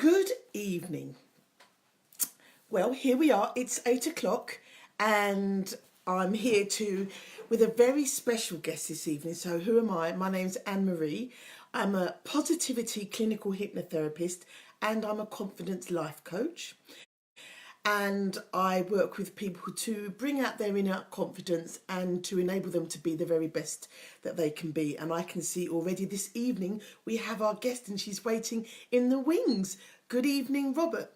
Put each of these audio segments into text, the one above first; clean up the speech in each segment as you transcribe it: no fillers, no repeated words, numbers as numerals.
Good evening. Well, here we are. It's 8 o'clock and I'm here with a very special guest this evening. So who am I? My name's Anne-Marie. I'm a positivity clinical hypnotherapist and I'm a confidence life coach. And I work with people to bring out their inner confidence and to enable them to be the very best that they can be. And I can see already this evening we have our guest and she's waiting in the wings. Good evening, Robert.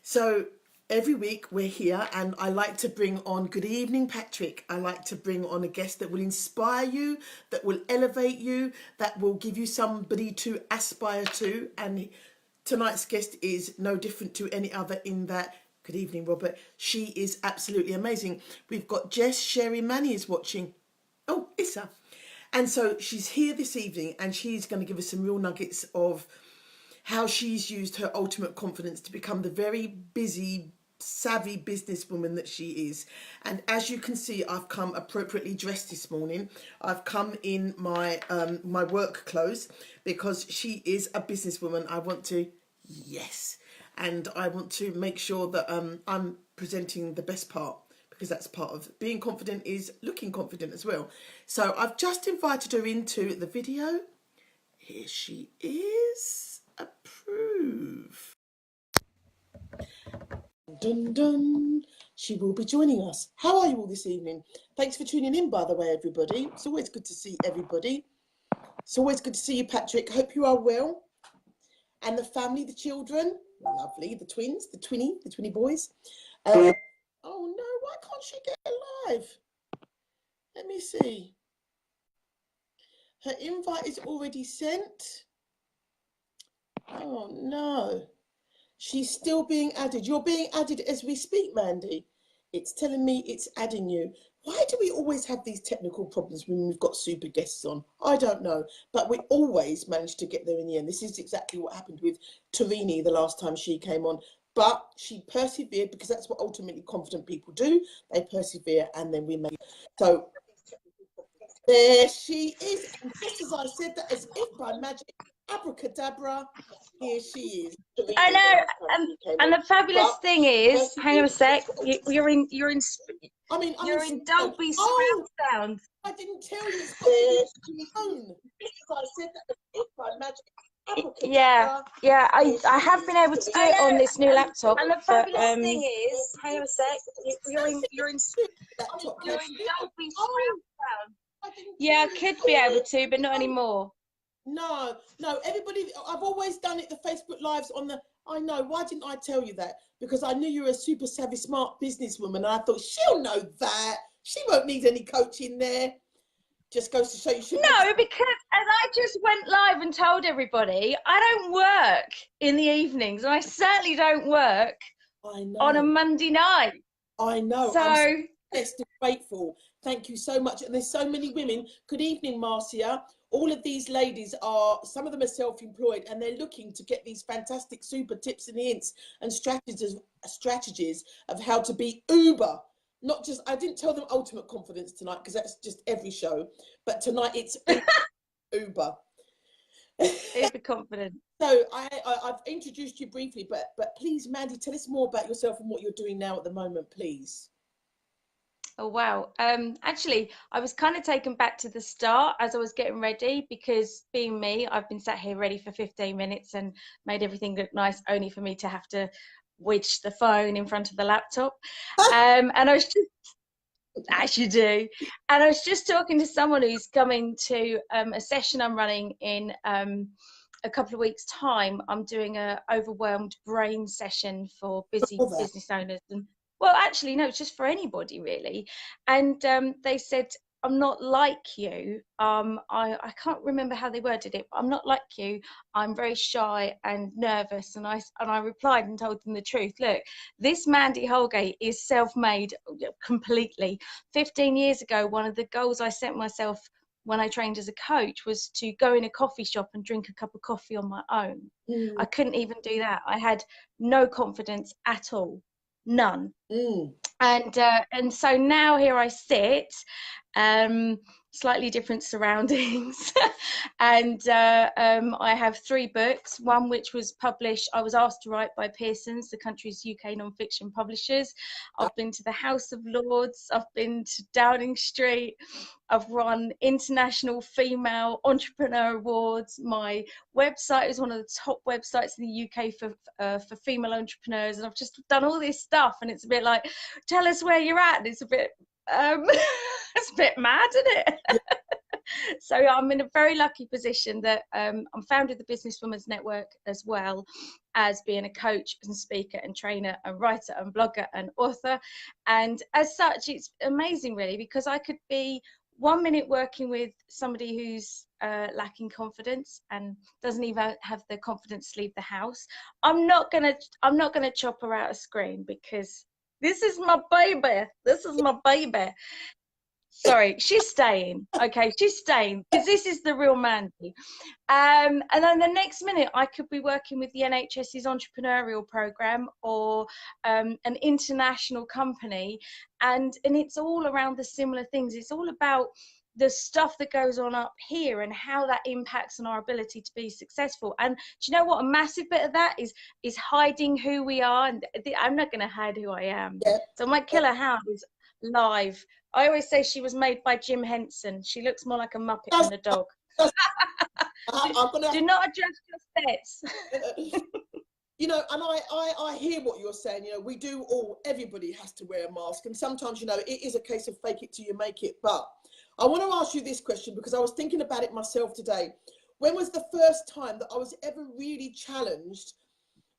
So every week we're here and I like to bring on, good evening, Patrick. I like to bring on a guest that will inspire you, that will elevate you, that will give you somebody to aspire to. And tonight's guest is no different to any other in that. Good evening, Robert. She is absolutely amazing. We've got Jess, Sherry, Manny is watching. Oh, Issa. And so she's here this evening and she's going to give us some real nuggets of how she's used her ultimate confidence to become the very busy, savvy businesswoman that she is. And as you can see, I've come appropriately dressed this morning. I've come in my my work clothes because she is a businesswoman. I want to make sure that I'm presenting the best part, because that's part of being confident, is looking confident as well. So I've just invited her into the video. Here she is. Approve. Dun dun. She will be joining us. How are you all this evening? Thanks for tuning in, by the way, everybody. It's always good to see everybody. It's always good to see you, Patrick. Hope you are well. And the family, the children, lovely, the twins, the twinny boys. Oh no, why can't she get live? Let me see. Her invite is already sent. Oh no. She's still being added. You're being added as we speak, Mandy. It's telling me it's adding you. Why do we always have these technical problems when we've got super guests on? I don't know, but we always manage to get there in the end. This is exactly what happened with Tarini the last time she came on. But she persevered, because that's what ultimately confident people do. They persevere and then we make it. So there she is. And just as I said that, as if by magic, abracadabra, here she is. I know, and the fabulous thing is, hang on a sec, you're in Dolby surround sound. I didn't tell you. It's I said that as if by magic. Yeah, I have been able to do it on this new laptop. And the fabulous thing is, hang on a sec, you're in Dolby surround sound. Yeah, I could be able to, but not anymore. No, everybody, I've always done it, the Facebook Lives on the, I know, why didn't I tell you that? Because I knew you were a super savvy, smart businesswoman, and I thought, she'll know that. She won't need any coaching there. Just goes to show you. No, because as I just went live and told everybody, I don't work in the evenings, and I certainly don't work on a Monday night. I know. So I'm blessed and grateful. Thank you so much. And there's so many women. Good evening, Marcia. All of these ladies are, some of them are self-employed, and they're looking to get these fantastic super tips and hints and strategies of how to be uber. Not just, I didn't tell them ultimate confidence tonight, because that's just every show, but tonight it's uber. Uber confident. So I've introduced you briefly, but please, Mandy, tell us more about yourself and what you're doing now at the moment, please. Oh, wow. Actually, I was kind of taken back to the start as I was getting ready, because being me, I've been sat here ready for 15 minutes and made everything look nice, only for me to have to wedge the phone in front of the laptop. And I was just, as you do, and I was just talking to someone who's coming to a session I'm running in a couple of weeks' time. I'm doing a overwhelmed brain session for busy business owners, and well, actually, no, it's just for anybody really. And they said, I'm not like you. I can't remember how they worded it, but I'm not like you. I'm very shy and nervous. And I replied and told them the truth. Look, this Mandie Holgate is self-made completely. 15 years ago, one of the goals I set myself when I trained as a coach was to go in a coffee shop and drink a cup of coffee on my own. I couldn't even do that. I had no confidence at all. None. And so now here I sit slightly different surroundings. And I have 3 books, one which was published, I was asked to write by Pearson's, the country's UK non-fiction publishers. I've been to the House of Lords, I've been to Downing Street, I've run international female entrepreneur awards. My website is one of the top websites in the UK for female entrepreneurs, and I've just done all this stuff, and it's a bit like, tell us where you're at. And it's a bit it's a bit mad, isn't it? Yeah. So I'm in a very lucky position that I'm founded the Business Women's Network, as well as being a coach and speaker and trainer and writer and blogger and author. And as such, it's amazing really, because I could be 1 minute working with somebody who's lacking confidence and doesn't even have the confidence to leave the house. I'm not gonna chop her out of screen, because this is my baby. This is my baby. Sorry, she's staying. Okay, she's staying, because this is the real Mandie. And then the next minute, I could be working with the NHS's entrepreneurial program, or an international company, and it's all around the similar things. It's all about the stuff that goes on up here and how that impacts on our ability to be successful. And do you know what? A massive bit of that is hiding who we are. And I'm not going to hide who I am. Yeah. So my killer hound is live. I always say she was made by Jim Henson. She looks more like a Muppet than a dog. Do not adjust your sets. You know, and I hear what you're saying. You know, we do everybody has to wear a mask. And sometimes, you know, it is a case of fake it till you make it. But I want to ask you this question, because I was thinking about it myself today. When was the first time that I was ever really challenged,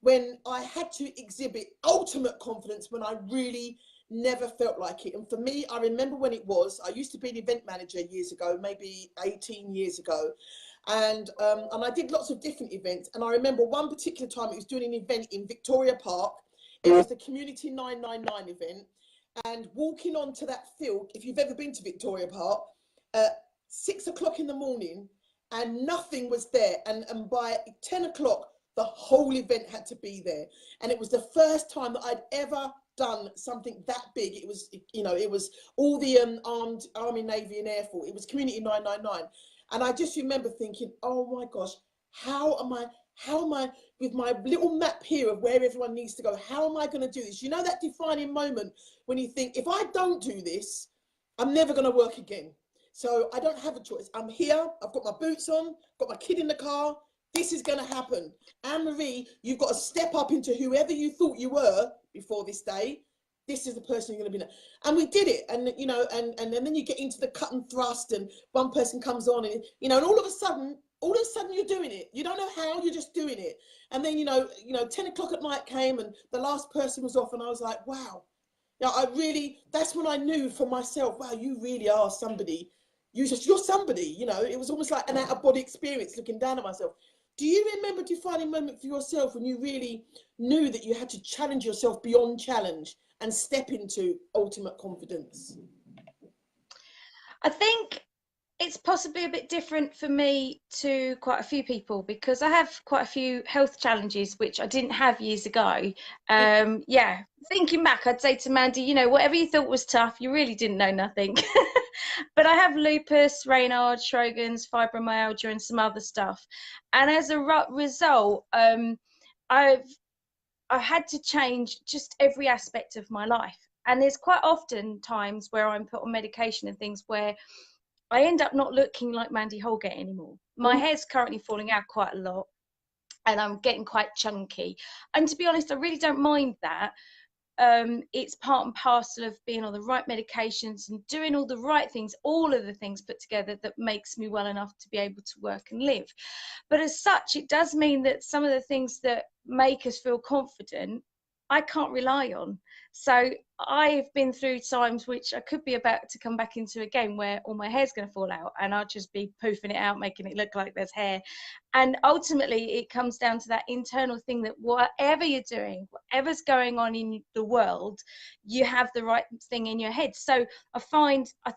when I had to exhibit ultimate confidence, when I really never felt like it? And for me, I remember when it was. I used to be an event manager years ago, maybe 18 years ago, and I did lots of different events. And I remember one particular time, it was doing an event in Victoria Park. It was the Community 999 event, and walking onto that field, if you've ever been to Victoria Park, 6 o'clock in the morning, and nothing was there, and by 10 o'clock the whole event had to be there. And it was the first time that I'd ever done something that big. It was, you know, it was all the armed Army, Navy and Air Force. It was Community 999. And I just remember thinking, oh my gosh, how am I with my little map here of where everyone needs to go, how am I going to do this? You know, that defining moment when you think, if I don't do this, I'm never going to work again. So I don't have a choice. I'm here, I've got my boots on, got my kid in the car. This is going to happen. Anne-Marie, you've got to step up into whoever you thought you were before this day. This is the person you're going to be now. And we did it. And, you know, and then you get into the cut and thrust, and one person comes on, and, you know, and all of a sudden you're doing it. You don't know how, you're just doing it. And then, you know, 10 o'clock at night came, and the last person was off, and I was like, wow. Now, that's when I knew for myself, wow, you really are somebody. You're somebody, you know. It was almost like an out-of-body experience, looking down at myself. Do you remember a defining moment for yourself when you really knew that you had to challenge yourself beyond challenge and step into ultimate confidence? I think it's possibly a bit different for me to quite a few people, because I have quite a few health challenges which I didn't have years ago. Yeah, thinking back, I'd say to Mandie, you know, whatever you thought was tough, you really didn't know nothing. But I have lupus, Raynaud, Sjogren's, fibromyalgia, and some other stuff. And as a result, I've had to change just every aspect of my life. And there's quite often times where I'm put on medication and things where I end up not looking like Mandie Holgate anymore. My hair's currently falling out quite a lot, and I'm getting quite chunky. And to be honest, I really don't mind that. It's part and parcel of being on the right medications and doing all the right things, all of the things put together that makes me well enough to be able to work and live. But as such, it does mean that some of the things that make us feel confident, I can't rely on. So I've been through times which I could be about to come back into again, where all my hair's going to fall out and I'll just be poofing it out, making it look like there's hair. And ultimately it comes down to that internal thing that whatever you're doing, whatever's going on in the world, you have the right thing in your head. So I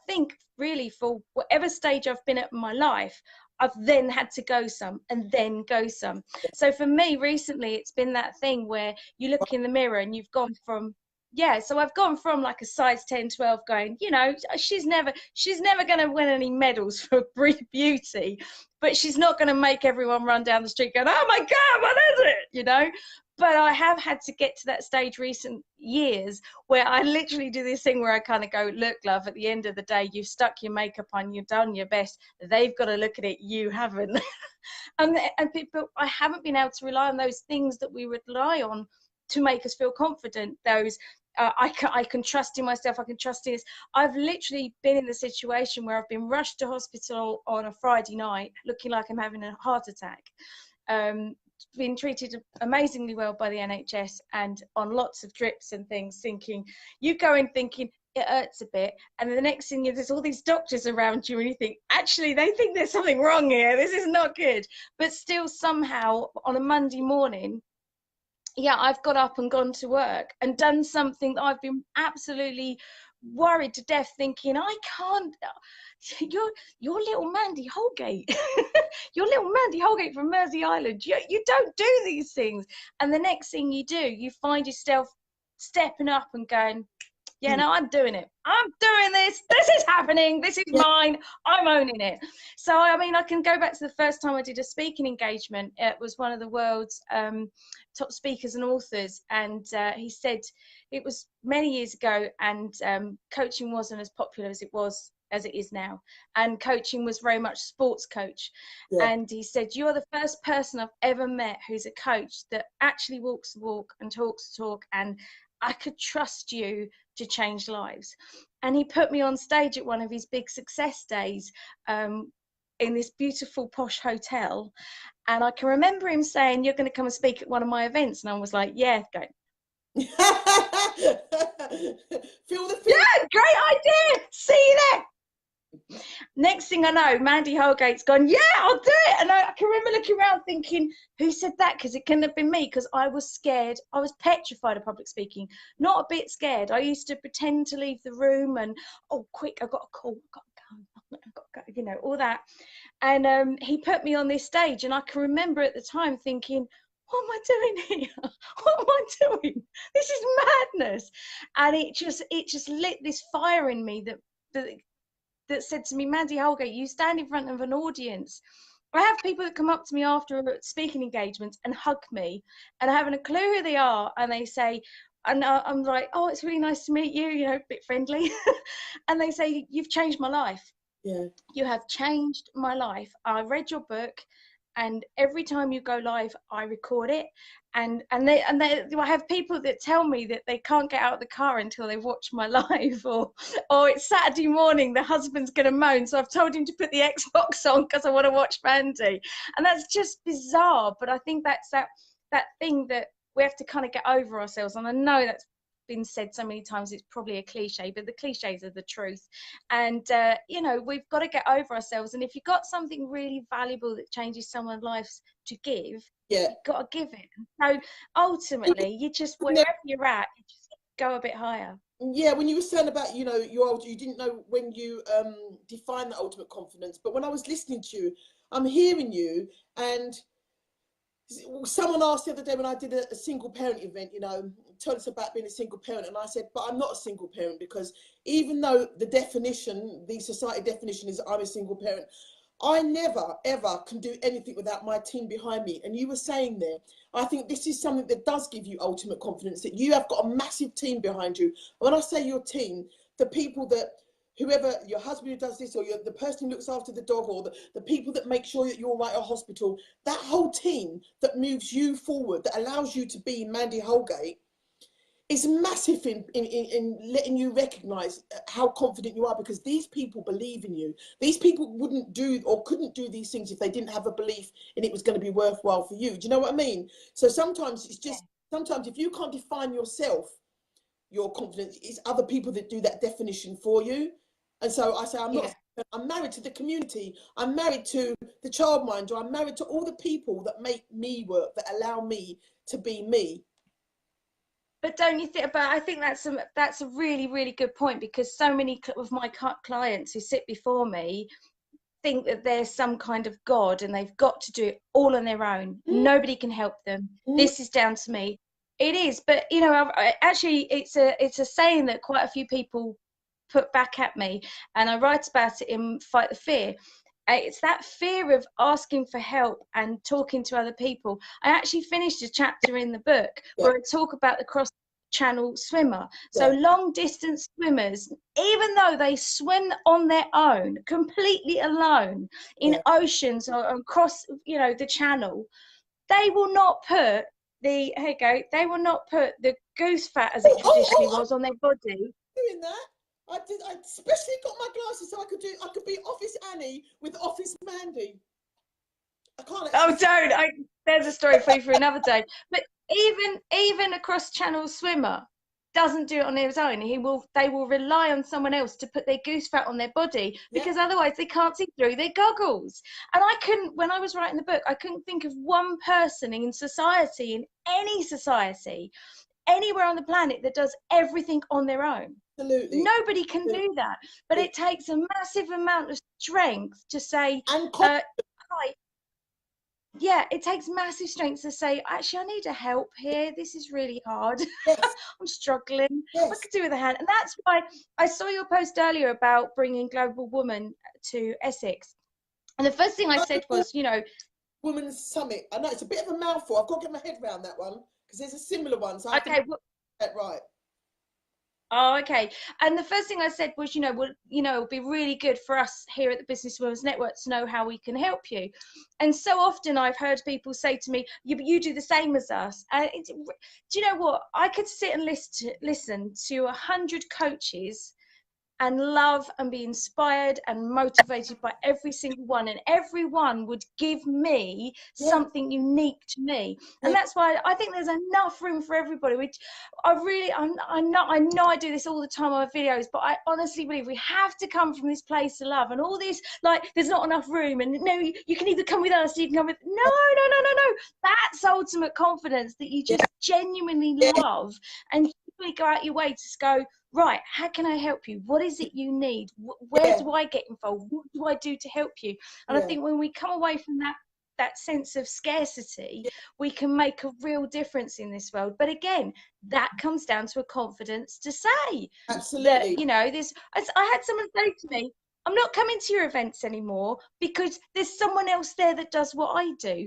think really for whatever stage I've been at in my life, I've then had to go some and then go some. So for me recently, it's been that thing where you look in the mirror and you've gone from yeah, so I've gone from like a size 10, 12 going, you know, she's never going to win any medals for beauty, but she's not going to make everyone run down the street going, oh my God, what is it? You know? But I have had to get to that stage recent years where I literally do this thing where I kind of go, look, love, at the end of the day, you've stuck your makeup on, you've done your best. They've got to look at it, you haven't. and people, I haven't been able to rely on those things that we rely on to make us feel confident. Those I can trust in myself. I can trust in this. I've literally been in the situation where I've been rushed to hospital on a Friday night, looking like I'm having a heart attack. Been treated amazingly well by the NHS and on lots of drips and things. Thinking, you go in thinking it hurts a bit, and the next thing is there's all these doctors around you, and you think actually they think there's something wrong here. This is not good. But still, somehow on a Monday morning, yeah, I've got up and gone to work and done something that I've been absolutely worried to death, thinking I can't. You're little Mandie Holgate. You're little Mandie Holgate from Mersey Island. You don't do these things. And the next thing you do, you find yourself stepping up and going, yeah, no, I'm doing it. I'm doing this. This is happening. This is mine. I'm owning it. So, I mean, I can go back to the first time I did a speaking engagement. It was one of the world's top speakers and authors. And he said it was many years ago, and coaching wasn't as popular as it is now. And coaching was very much sports coach. Yeah. And he said, you're the first person I've ever met who's a coach that actually walks the walk and talks the talk, and I could trust you to change lives. And he put me on stage at one of his big success days in this beautiful posh hotel. And I can remember him saying, you're going to come and speak at one of my events. And I was like, yeah, go. Feel the fear. Yeah, great idea. See you there. Next thing I know, Mandie Holgate's gone, yeah, I'll do it. And I can remember looking around thinking, who said that? Because it couldn't have been me, because I was scared. I was petrified of public speaking, not a bit scared. I used to pretend to leave the room and, oh, quick, I've got a call, I've got to go, you know, all that. And he put me on this stage, and I can remember at the time thinking, what am I doing here? What am I doing? This is madness. And it just lit this fire in me that said to me, Mandie Holgate, you stand in front of an audience. I have people that come up to me after speaking engagements and hug me, and I haven't a clue who they are, and they say, and I'm like, oh, it's really nice to meet you, you know, a bit friendly. And they say, you've changed my life. Yeah. You have changed my life. I read your book, and every time you go live, I record it. And I have people that tell me that they can't get out of the car until they've watched my live, or it's Saturday morning, the husband's going to moan, so I've told him to put the Xbox on because I want to watch Mandie. And that's just bizarre, but I think that's that thing that we have to kind of get over ourselves. And I know that's been said so many times, it's probably a cliche, but the cliches are the truth. And you know, we've got to get over ourselves. And if you've got something really valuable that changes someone's life to give, Yeah. you've got to give it. So ultimately, you just, wherever you're at, you just go a bit higher. Yeah, when you were saying about, you know, you didn't know when you define the ultimate confidence, but when I was listening to you, I'm hearing you. And someone asked the other day when I did a single parent event, you know, told us about being a single parent, and I said, but I'm not a single parent, because even though the definition, the society definition is I'm a single parent, I never ever can do anything without my team behind me. And you were saying there, I think this is something that does give you ultimate confidence, that you have got a massive team behind you. When I say your team, the people that, whoever, your husband who does this, or the person who looks after the dog, or the people that make sure that you're right at hospital, that whole team that moves you forward, that allows you to be Mandie Holgate, is massive in letting you recognise how confident you are, because these people believe in you. These people wouldn't do or couldn't do these things if they didn't have a belief in it was going to be worthwhile for you. Do you know what I mean? So sometimes it's just, sometimes if you can't define yourself, your confidence, it's other people that do that definition for you. And so I say, I'm married to the community. I'm married to the childminder. I'm married to all the people that make me work, that allow me to be me. But don't you think? But I think that's a really, really good point, because so many of my clients who sit before me think that there's some kind of God and they've got to do it all on their own. Nobody can help them. This is down to me. It is, but you know, actually, it's a saying that quite a few people put back at me, and I write about it in Fight the Fear. It's that fear of asking for help and talking to other people. I actually finished a chapter in the book Yeah, where I talk about the cross channel swimmer. So yeah, long distance swimmers, even though they swim on their own, completely alone in yeah. oceans or across, you know, the channel, they will not put here you go, they will not put the goose fat, as it traditionally I'm was, on their body. doing that. I especially got my glasses so I could be Office Annie with Office Mandy. I can't Oh, actually. don't. There's a story for you for another day. But even a cross channel swimmer doesn't do it on his own. They will rely on someone else to put their goose fat on their body, Yeah, because otherwise they can't see through their goggles. And I couldn't, when I was writing the book, I couldn't think of one person in society, in any society, anywhere on the planet, that does everything on their own. absolutely. Nobody can do that. But Absolutely. it takes a massive amount of strength to say, And hi, yeah, it takes massive strength to say, actually, I need a help here. This is really hard. yes, I'm struggling. I yes. could do with a hand. And that's why I saw your post earlier about bringing Global Woman to Essex. And the first thing I said Global was, you know, Women's Summit. I know it's a bit of a mouthful. I've got to get my head around that one because there's a similar one. So I have to get okay, well, that right. oh, okay. And the first thing I said was, it'll be really good for us here at the Business Women's Network to know how we can help you. And so often I've heard people say to me, you do the same as us. And do you know what? I could sit and listen to 100 coaches and love and be inspired and motivated by every single one, and everyone would give me Yeah, something unique to me. And yeah, that's why I think there's enough room for everybody, which I know I do this all the time on my videos, but I honestly believe we have to come from this place of love. And all this, like, there's not enough room, and no, you can either come with us, you can come with, no, that's ultimate confidence, that you yeah, just genuinely yeah, love and really go out your way to go, right, how can I help you? What is it you need? Where yeah, do I get involved? What do I do to help you? And I yeah, think when we come away from that sense of scarcity, yeah. we can make a real difference in this world. But again, that comes down to a confidence to say that, Absolutely. this. I had someone say to me, I'm not coming to your events anymore because there's someone else there that does what I do.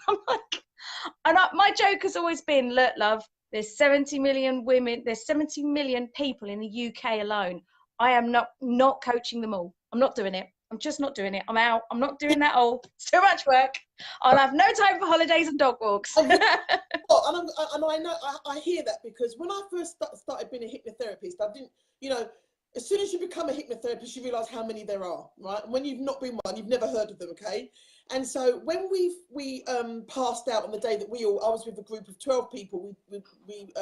I'm like, my joke has always been, look, love, there's 70 million women, there's 70 million people in the UK alone. I am not coaching them all. I'm not doing it. I'm just not doing it. I'm out. I'm not doing that all. It's too much work. I'll have no time for holidays and dog walks. And I know I hear that because when I first started being a hypnotherapist, I didn't, you know, as soon as you become a hypnotherapist, you realize how many there are, right? And when you've not been one, you've never heard of them, okay? And so when we passed out on the day that I was with a group of 12 people. We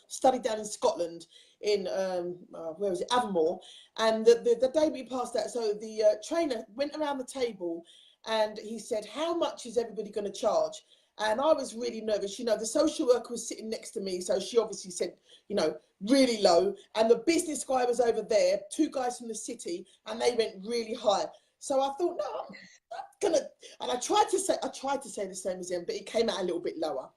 studied down in Scotland in where was it, Avonmore, and the day we passed out, so the trainer went around the table and he said, how much is everybody going to charge? And I was really nervous. You know, the social worker was sitting next to me, so she obviously said, you know, really low. And the business guy was over there, two guys from the city, and they went really high. So I thought, no, I'm gonna. And I tried to say the same as him, but it came out a little bit lower.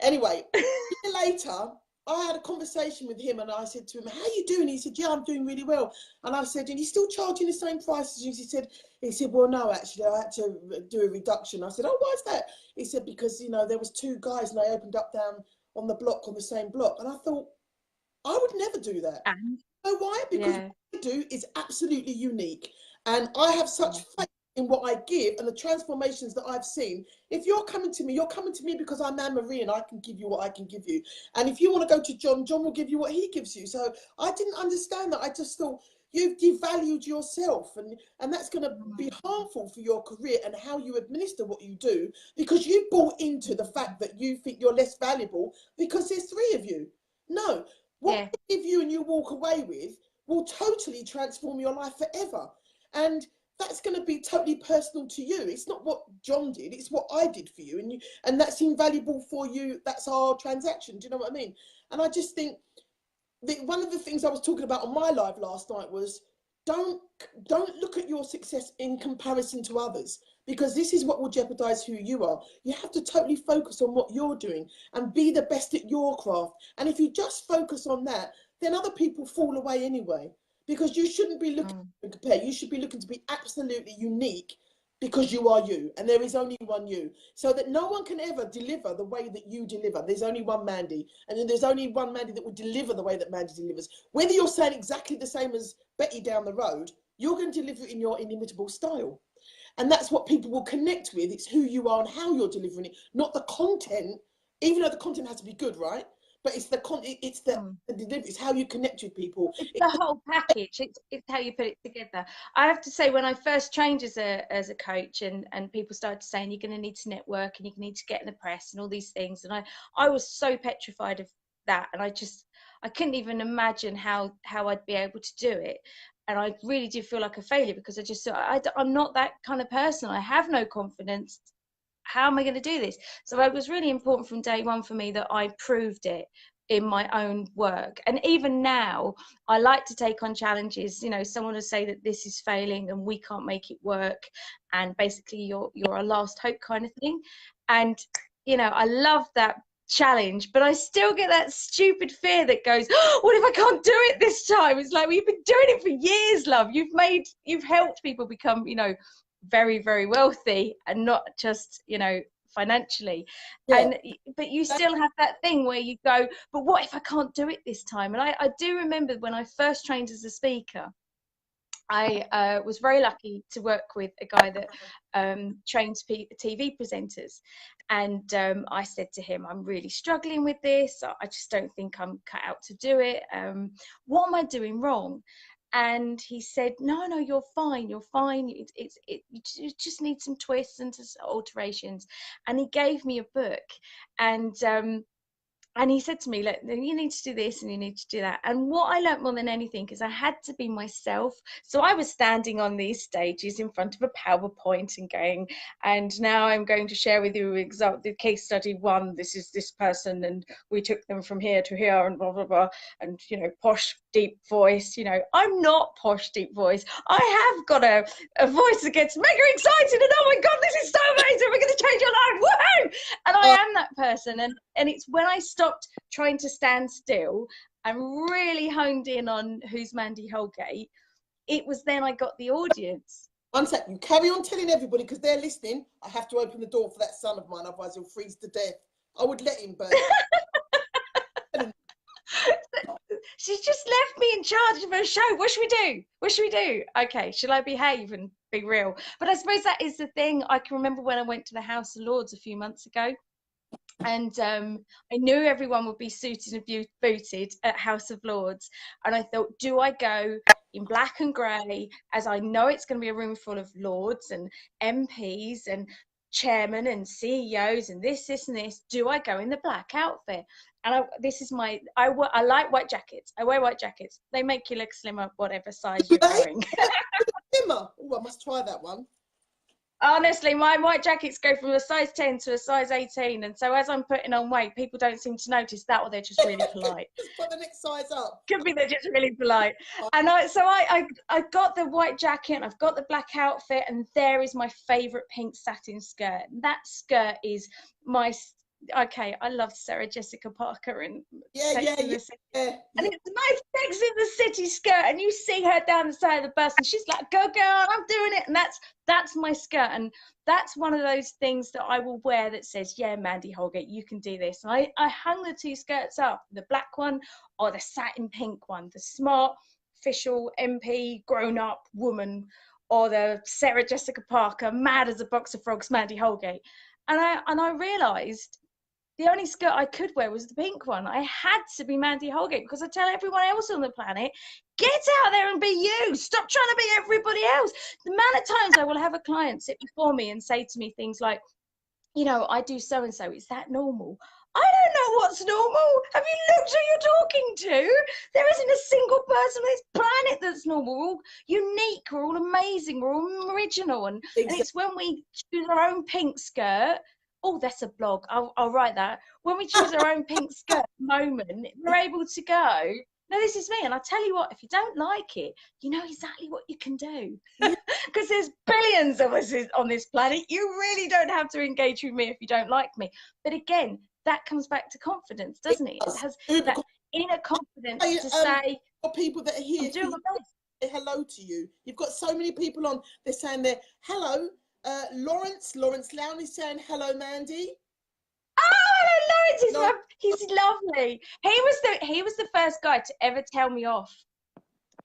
Anyway, a year later, I had a conversation with him, and I said to him, how are you doing? He said, yeah, I'm doing really well. And I said, and you still charging the same price as you? He said, well, no, actually, I had to do a reduction. I said, oh, why is that? He said, because, you know, there was two guys and they opened up down on the block, on the same block. And I thought, I would never do that. And You know why? Because yeah, what I do is absolutely unique. And I have such faith in what I give and the transformations that I've seen. If you're coming to me, you're coming to me because I'm Anne Marie and I can give you what I can give you. And if you want to go to John, John will give you what he gives you. So I didn't understand that. I just thought, you've devalued yourself, and that's going to be harmful for your career and how you administer what you do, because you bought into the fact that you think you're less valuable because there's three of you. No, what yeah, I give you and you walk away with will totally transform your life forever. And that's going to be totally personal to you. It's not what John did, it's what I did for you. And that's invaluable for you. That's our transaction. Do you know what I mean? And I just think one of the things I was talking about on my live last night was don't look at your success in comparison to others, because this is what will jeopardize who you are. You have to totally focus on what you're doing and be the best at your craft. And if you just focus on that, then other people fall away anyway, because you shouldn't be looking to compare. You should be looking to be absolutely unique, because you are you and there is only one you, so that no one can ever deliver the way that you deliver. There's only one Mandie, and then there's only one Mandie that will deliver the way that Mandie delivers. Whether you're saying exactly the same as Betty down the road, you're going to deliver it in your inimitable style. And that's what people will connect with. It's who you are and how you're delivering it, not the content, even though the content has to be good, right? But it's the content, it's the delivery, it's how you connect with people. It's the whole package. It's how you put it together. I have to say, when I first trained as a coach, and people started saying you're going to need to network and you need to get in the press and all these things, and I was so petrified of that, and I couldn't even imagine how I'd be able to do it. And I really did feel like a failure, because I just thought, I'm not that kind of person. I have no confidence. How am I going to do this? So it was really important from day one for me that I proved it in my own work. And even now, I like to take on challenges. You know, someone will say that this is failing and we can't make it work, and basically you're a last hope kind of thing. And you know, I love that challenge, but I still get that stupid fear that goes, oh, what if I can't do it this time? It's like, well, you've been doing it for years, love. You've helped people become, you know, very, very wealthy, and not just, you know, financially. Yeah. But you still have that thing where you go, but what if I can't do it this time? And I do remember when I first trained as a speaker, I was very lucky to work with a guy that trains TV presenters. And I said to him, I'm really struggling with this. I just don't think I'm cut out to do it. What am I doing wrong? And he said, no, you're fine. You're fine. You just need some twists and alterations. And he gave me a book. And he said to me, look, you need to do this and you need to do that. And what I learned more than anything is I had to be myself. So I was standing on these stages in front of a PowerPoint and going, and now I'm going to share with you the case study one. This is this person, and we took them from here to here, and blah, blah, blah. And, you know, posh, deep voice. You know, I'm not posh, deep voice. I have got a voice that gets mega excited, and oh my God, this is so amazing. We're going to change your life. Woohoo! And I am that person. And it's when I stopped trying to stand still and really honed in on who's Mandie Holgate, it was then I got the audience. One sec, you carry on telling everybody, because they're listening. I have to open the door for that son of mine, otherwise he'll freeze to death. I would let him, but she's just left me in charge of her show. What should we do? What should we do? Okay, shall I behave and be real? But I suppose that is the thing. I can remember when I went to the House of Lords a few months ago, and I knew everyone would be suited and booted at House of Lords, and I thought, do I go in black and grey, as I know it's going to be a room full of lords and MPs and chairmen and CEOs and this and this? Do I go in the black outfit? And I like white jackets. I wear white jackets. They make you look slimmer, whatever size you're wearing. Slimmer. Oh, I must try that one. Honestly, my white jackets go from a size 10 to a size 18. And so as I'm putting on weight, people don't seem to notice that, or they're just really polite. Just put the next size up. Could be they're just really polite. And I got the white jacket and I've got the black outfit, and there is my favourite pink satin skirt. That skirt is my... Okay, I love Sarah Jessica Parker and Sex in the City. And it's my Sex in the City skirt, and you see her down the side of the bus and she's like, go girl, I'm doing it. And that's my skirt, and that's one of those things that I will wear that says, yeah, Mandie Holgate, you can do this. And I hung the two skirts up, the black one or the satin pink one, the smart official MP grown up woman, or the Sarah Jessica Parker mad as a box of frogs Mandie Holgate. And I realised the only skirt I could wear was the pink one. I had to be Mandie Holgate, because I tell everyone else on the planet, get out there and be you. Stop trying to be everybody else. The amount of times I will have a client sit before me and say to me things like, you know, I do so-and-so. Is that normal? I don't know what's normal. Have you looked who you're talking to? There isn't a single person on this planet that's normal. We're all unique. We're all amazing. We're all original. And it's when we choose our own pink skirt. Oh, that's a blog. I'll write that. When we choose our own pink skirt moment, we're able to go, no, this is me. And I tell you what, if you don't like it, you know exactly what you can do. Yeah. Because there's billions of us on this planet. You really don't have to engage with me if you don't like me. But again, that comes back to confidence, It doesn't it? It does. has Uber that inner confidence Hey, to say, for people that are I'm here doing who my best. say hello to you, you've got so many people on. They're saying there, hello. Lawrence Lowney is saying hello, Mandie. Oh, Lawrence, Lawrence, he's lovely. He was the first guy to ever tell me off.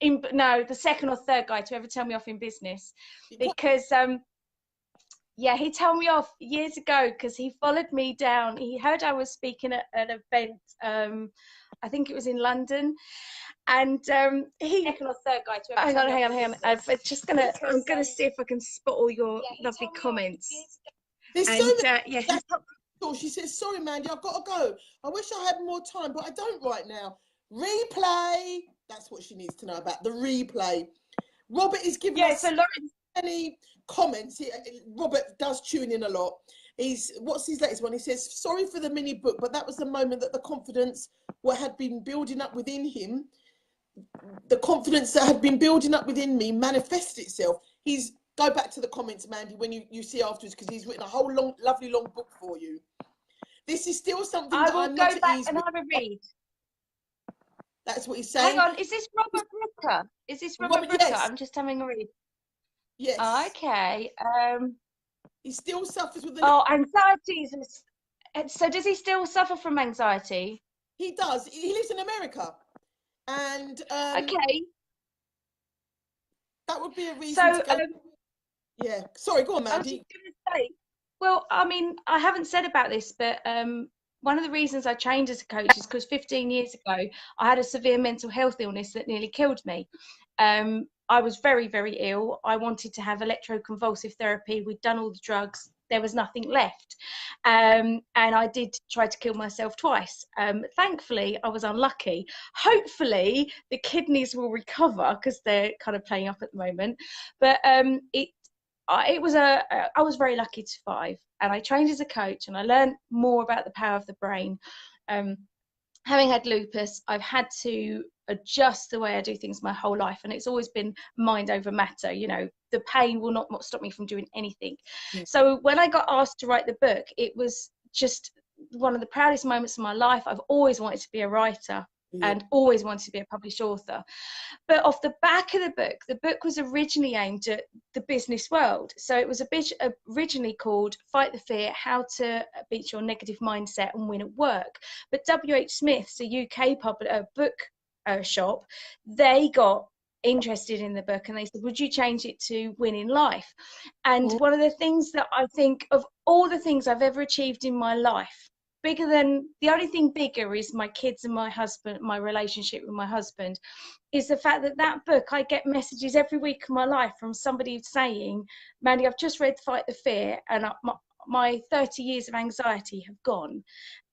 No, the second or third guy to ever tell me off in business, what? because yeah, he told me off years ago because he followed me down. He heard I was speaking at an event. I think it was in London, and he second or third guy to ever hang on. I'm gonna see if I can spot all your lovely comments. There's so And many. yeah, She says, sorry, Mandie, I've got to go. I wish I had more time, but I don't right now. Replay. That's what she needs to know about the replay. Robert is giving us so Lawrence, any comments. Robert does tune in a lot. What's his latest one? He says, sorry for the mini book, but that was the moment that the confidence what had been building up within him, the confidence that had been building up within me manifested itself. Go back to the comments, Mandie, when you see afterwards, because he's written a whole lovely long book for you. This is still something I that will I'm go not at back ease and with. have a read. That's what he's saying. Hang on, is this Robert Brooker? Is this Robert Brooker? Yes. I'm just having a read. Yes. Okay. He still suffers with anxiety. So does he still suffer from anxiety? He does. He lives in America, and okay. That would be a reason to go. Yeah. Sorry, go on, Mandie. I was just going to say. Well, I mean, I haven't said about this, but one of the reasons I trained as a coach is because 15 years ago, I had a severe mental health illness that nearly killed me. I was very, very ill. I wanted to have electroconvulsive therapy. We'd done all the drugs. There was nothing left. And I did try to kill myself twice. Thankfully, I was unlucky. Hopefully, the kidneys will recover because they're kind of playing up at the moment. But I was very lucky to survive, and I trained as a coach, and I learned more about the power of the brain. Having had lupus, I've had to adjust the way I do things my whole life, and it's always been mind over matter. You know, the pain will not stop me from doing anything. Yeah. So when I got asked to write the book, it was just one of the proudest moments of my life. I've always wanted to be a writer. Yeah. And always wanted to be a published author. But off the back of the book was originally aimed at the business world. So it was originally called Fight the Fear, How to Beat Your Negative Mindset and Win at Work. But WH Smith's, a UK book shop, they got interested in the book and they said, would you change it to Win in Life? And one of the things that I think of all the things I've ever achieved in my life, the only thing bigger is my kids and my husband, my relationship with my husband, is the fact that book, I get messages every week of my life from somebody saying, Mandie, I've just read Fight the Fear and my 30 years of anxiety have gone.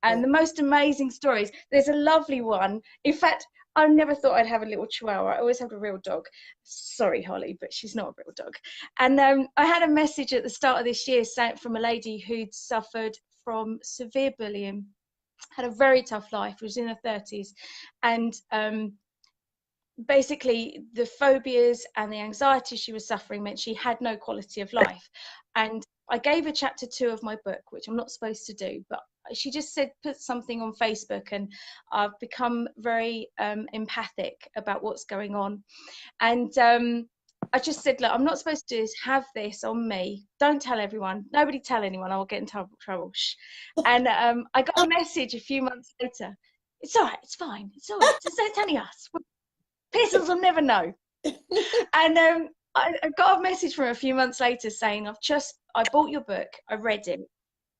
And the most amazing stories, there's a lovely one. In fact, I never thought I'd have a little chihuahua. I always have a real dog. Sorry, Holly, but she's not a real dog. And I had a message at the start of this year from a lady who'd suffered from severe bullying, had a very tough life, was in her 30s, and basically the phobias and the anxiety she was suffering meant she had no quality of life. And I gave her chapter 2 of my book, which I'm not supposed to do, but she just said, put something on Facebook, and I've become very empathic about what's going on. And I just said, look, I'm not supposed to do this. Have this on me. Don't tell everyone. Nobody tell anyone. I will get in trouble. Shh. And I got a message a few months later. It's all right. It's fine. It's all right. Just don't tell any us. Pearsons will never know. And I got a message from a few months later saying, I bought your book. I read it.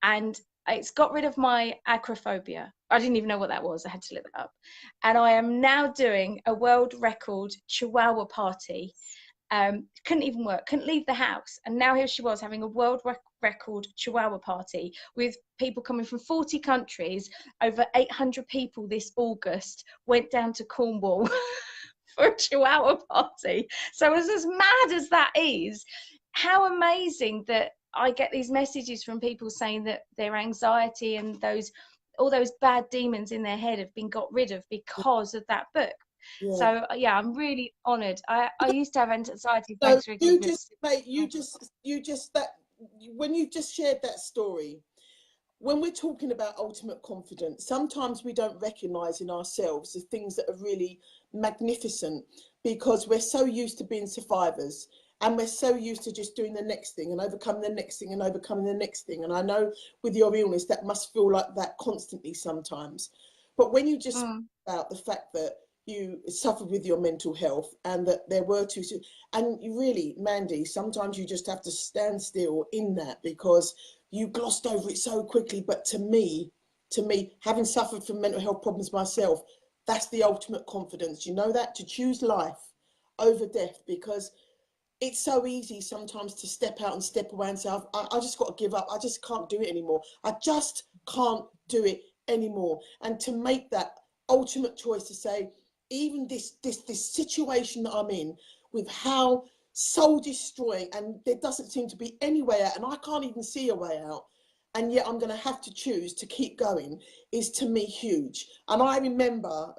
And it's got rid of my acrophobia. I didn't even know what that was. I had to look that up. And I am now doing a world record Chihuahua party. Couldn't even work, couldn't leave the house. And now here she was having a world record Chihuahua party with people coming from 40 countries. Over 800 people this August went down to Cornwall for a Chihuahua party. So as mad as that is, how amazing that I get these messages from people saying that their anxiety and all those bad demons in their head have been got rid of because of that book. Yeah. So yeah, I'm really honoured. I used to have anxiety. So Thanks for you keeping it. just, mate, you just that when you just shared that story, when we're talking about ultimate confidence, sometimes we don't recognize in ourselves the things that are really magnificent because we're so used to being survivors and we're so used to just doing the next thing and overcoming the next thing and overcoming the next thing. And I know with your illness, that must feel like that constantly sometimes. But when you just speak Mm, about the fact that you suffered with your mental health and that there were two, and you really, Mandie, sometimes you just have to stand still in that because you glossed over it so quickly. But to me, having suffered from mental health problems myself, that's the ultimate confidence. You know that, to choose life over death, because it's so easy sometimes to step out and step away and say, I just got to give up. I just can't do it anymore. I just can't do it anymore. And to make that ultimate choice to say, even this situation that I'm in, with how soul destroying, and there doesn't seem to be any way out, and I can't even see a way out, and yet I'm going to have to choose to keep going, is to me huge. And I mm. can remember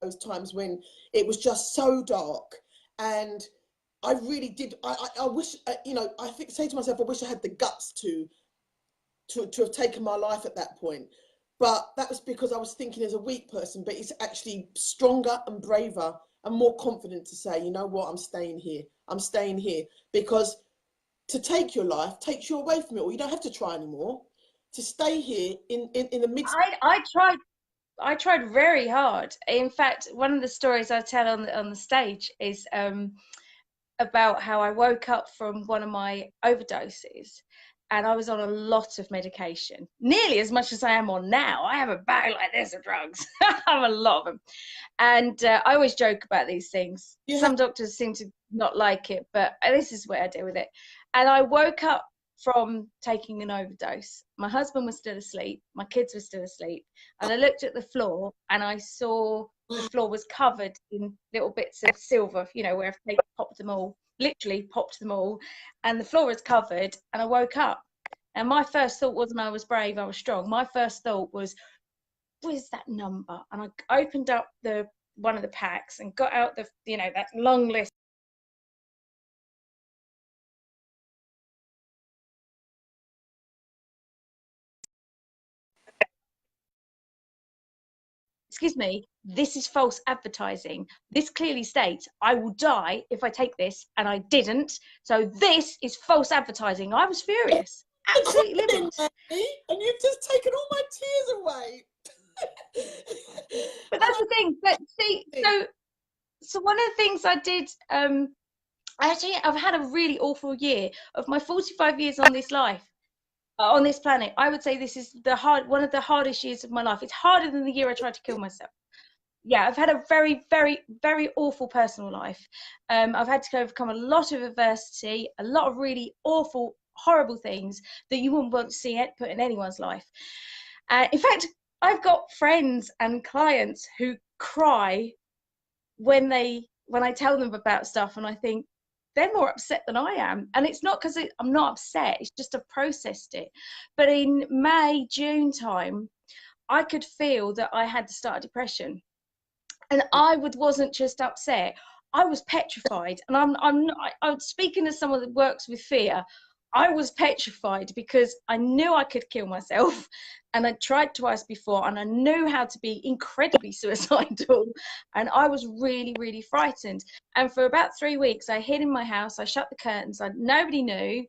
those times when it was just so dark, and I really did. I wish, you know, I think, say to myself, I wish I had the guts to have taken my life at that point. But that was because I was thinking as a weak person. But it's actually stronger and braver and more confident to say, you know what, I'm staying here. I'm staying here, because to take your life takes you away from it, or you don't have to try anymore. To stay here in the midst. I tried very hard. In fact, one of the stories I tell on the stage is about how I woke up from one of my overdoses, and I was on a lot of medication, nearly as much as I am on now. I have a bag like this of drugs. I have a lot of them. And I always joke about these things. You have Some doctors seem to not like it, but this is where I deal with it. And I woke up from taking an overdose. My husband was still asleep. My kids were still asleep. And I looked at the floor and I saw the floor was covered in little bits of silver, you know, where I've popped them all, literally popped them all. And the floor was covered. And I woke up. And my first thought wasn't I was brave, I was strong. My first thought was, where's that number? And I opened up the one of the packs and got out the, you know, that long list. Excuse me, this is false advertising. This clearly states I will die if I take this, and I didn't. So this is false advertising. I was furious, the absolutely livid. confidence, Andy, and you've just taken all my tears away. But And that's the thing. But see, I so one of the things I did, actually, I've had a really awful year. Of my 45 years on this life, on this planet, I would say this is one of the hardest years of my life. It's harder than the year I tried to kill myself. Yeah, I've had a very, very, very awful personal life. I've had to overcome a lot of adversity, a lot of really awful, horrible things that you wouldn't want to see it put in anyone's life. In fact, I've got friends and clients who cry when I tell them about stuff, and I think they're more upset than I am. And it's not because I'm not upset, it's just I've processed it. But in May, June time, I could feel that I had to start depression. And wasn't just upset, I was petrified. And I'm speaking as someone that works with fear. I was petrified because I knew I could kill myself, and I tried twice before, and I knew how to be incredibly suicidal, and I was really, really frightened. And for about 3 weeks, I hid in my house. I shut the curtains. Nobody knew.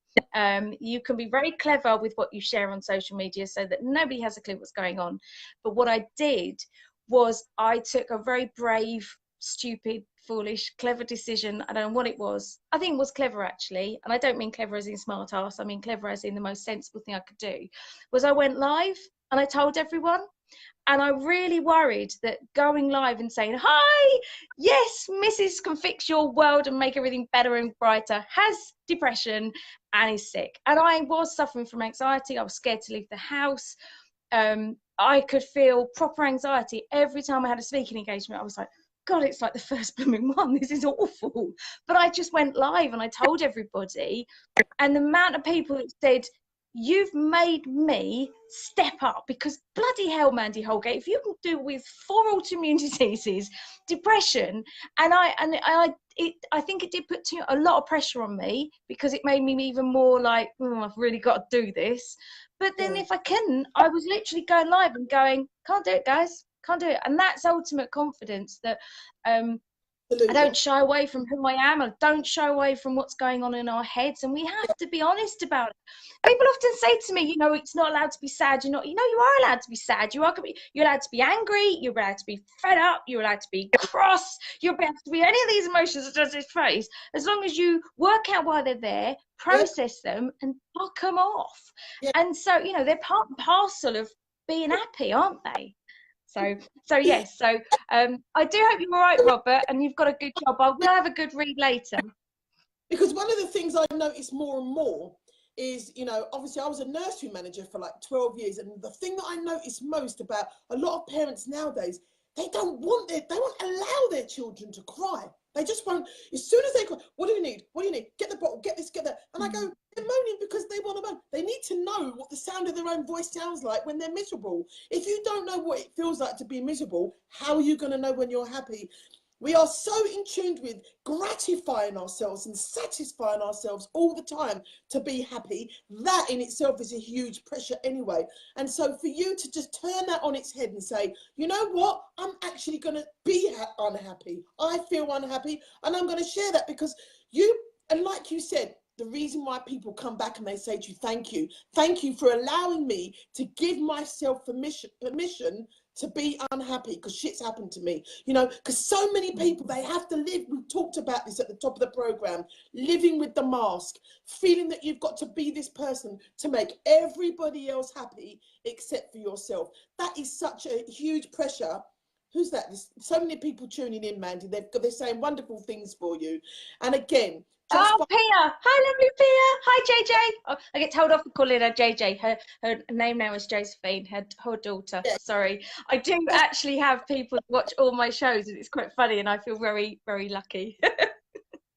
You can be very clever with what you share on social media so that nobody has a clue what's going on. But what I did was I took a very brave, stupid, foolish, clever decision. I don't know what it was. I think it was clever, actually. And I don't mean clever as in smart ass. I mean clever as in the most sensible thing I could do. Was I went live and I told everyone. And I really worried that going live and saying, hi, yes, Mrs. can fix your world and make everything better and brighter, has depression and is sick. And I was suffering from anxiety. I was scared to leave the house. I could feel proper anxiety every time I had a speaking engagement. I was like, God, it's like the first blooming one. This is awful. But I just went live and I told everybody. And the amount of people that said, you've made me step up, because bloody hell, Mandie Holgate, if you can do with 4 autoimmune diseases, depression, and I think it did put a lot of pressure on me, because it made me even more like, I've really got to do this. But then Yeah, if I couldn't, I was literally going live and going, can't do it, guys, can't do it. And that's ultimate confidence, that I absolutely. don't shy away from who I am. I don't shy away from what's going on in our heads, and we have to be honest about it. People often say to me, it's not allowed to be sad. You are allowed to be sad. You're allowed to be angry. You're allowed to be fed up. You're allowed to be cross. You're allowed to be any of these emotions that does this face, as long as you work out why they're there, Yeah, process them, and knock them off. yeah. And so, they're part and parcel of being happy, aren't they? So yes. So I do hope you're all right, Robert, and you've got a good job. I will have a good read later. Because one of the things I notice more and more is, obviously I was a nursery manager for like 12 years. And the thing that I notice most about a lot of parents nowadays, they won't allow their children to cry. They just won't. As soon as they cry, what do you need? What do you need? Get the bottle, get this, get that. And I go, they're moaning because they want to moan. They need to know what the sound of their own voice sounds like when they're miserable. If you don't know what it feels like to be miserable, how are you going to know when you're happy? We are so in tune with gratifying ourselves and satisfying ourselves all the time to be happy. That in itself is a huge pressure anyway. And so for you to just turn that on its head and say, you know what, I'm actually going to be unhappy. I feel unhappy, and I'm going to share that, because and like you said, the reason why people come back and they say to you, thank you for allowing me to give myself permission to be unhappy, because shit's happened to me, because so many people, they have to live. We talked about this at the top of the program, living with the mask, feeling that you've got to be this person to make everybody else happy except for yourself. That is such a huge pressure. Who's that? There's so many people tuning in, Mandie. They're saying wonderful things for you. And again, just Oh, Pia. Hi, lovely Pia. Hi, JJ. Oh, I get told off for calling her JJ. Her name now is Josephine, her daughter. yeah, Sorry. I do actually have people watch all my shows, and it's quite funny, and I feel very, very lucky.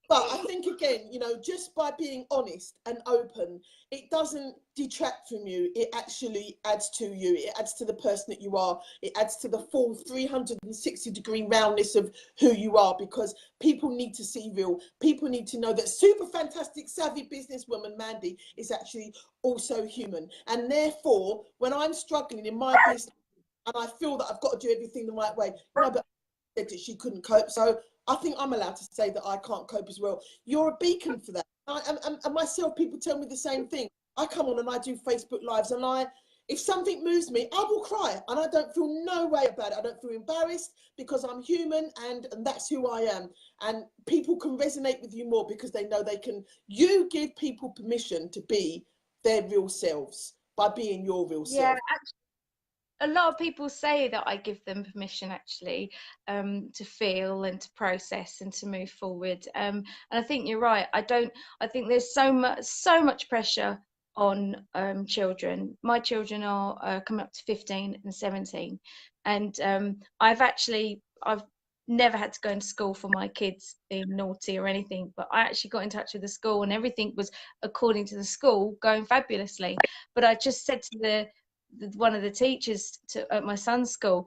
but I think, again, just by being honest and open, it doesn't detract from you. It actually adds to you. It adds to the person that you are. It adds to the full 360-degree roundness of who you are, because people need to see real. People need to know that super fantastic, savvy businesswoman Mandie is actually also human. And therefore, when I'm struggling in my business and I feel that I've got to do everything the right way, but said that she couldn't cope. So I think I'm allowed to say that I can't cope as well. You're a beacon for that. And myself, people tell me the same thing. I come on and I do Facebook Lives, and if something moves me, I will cry, and I don't feel no way about it. I don't feel embarrassed, because I'm human, and that's who I am. And people can resonate with you more because they know you give people permission to be their real selves by being your real Yeah, self. a lot of people say that I give them permission, actually, to feel and to process and to move forward. And I think you're right. I think there's so much pressure on children. My children are coming up to 15 and 17, and I've never had to go into school for my kids being naughty or anything, but I actually got in touch with the school, and everything was, according to the school, going fabulously. But I just said to one of the teachers at my son's school,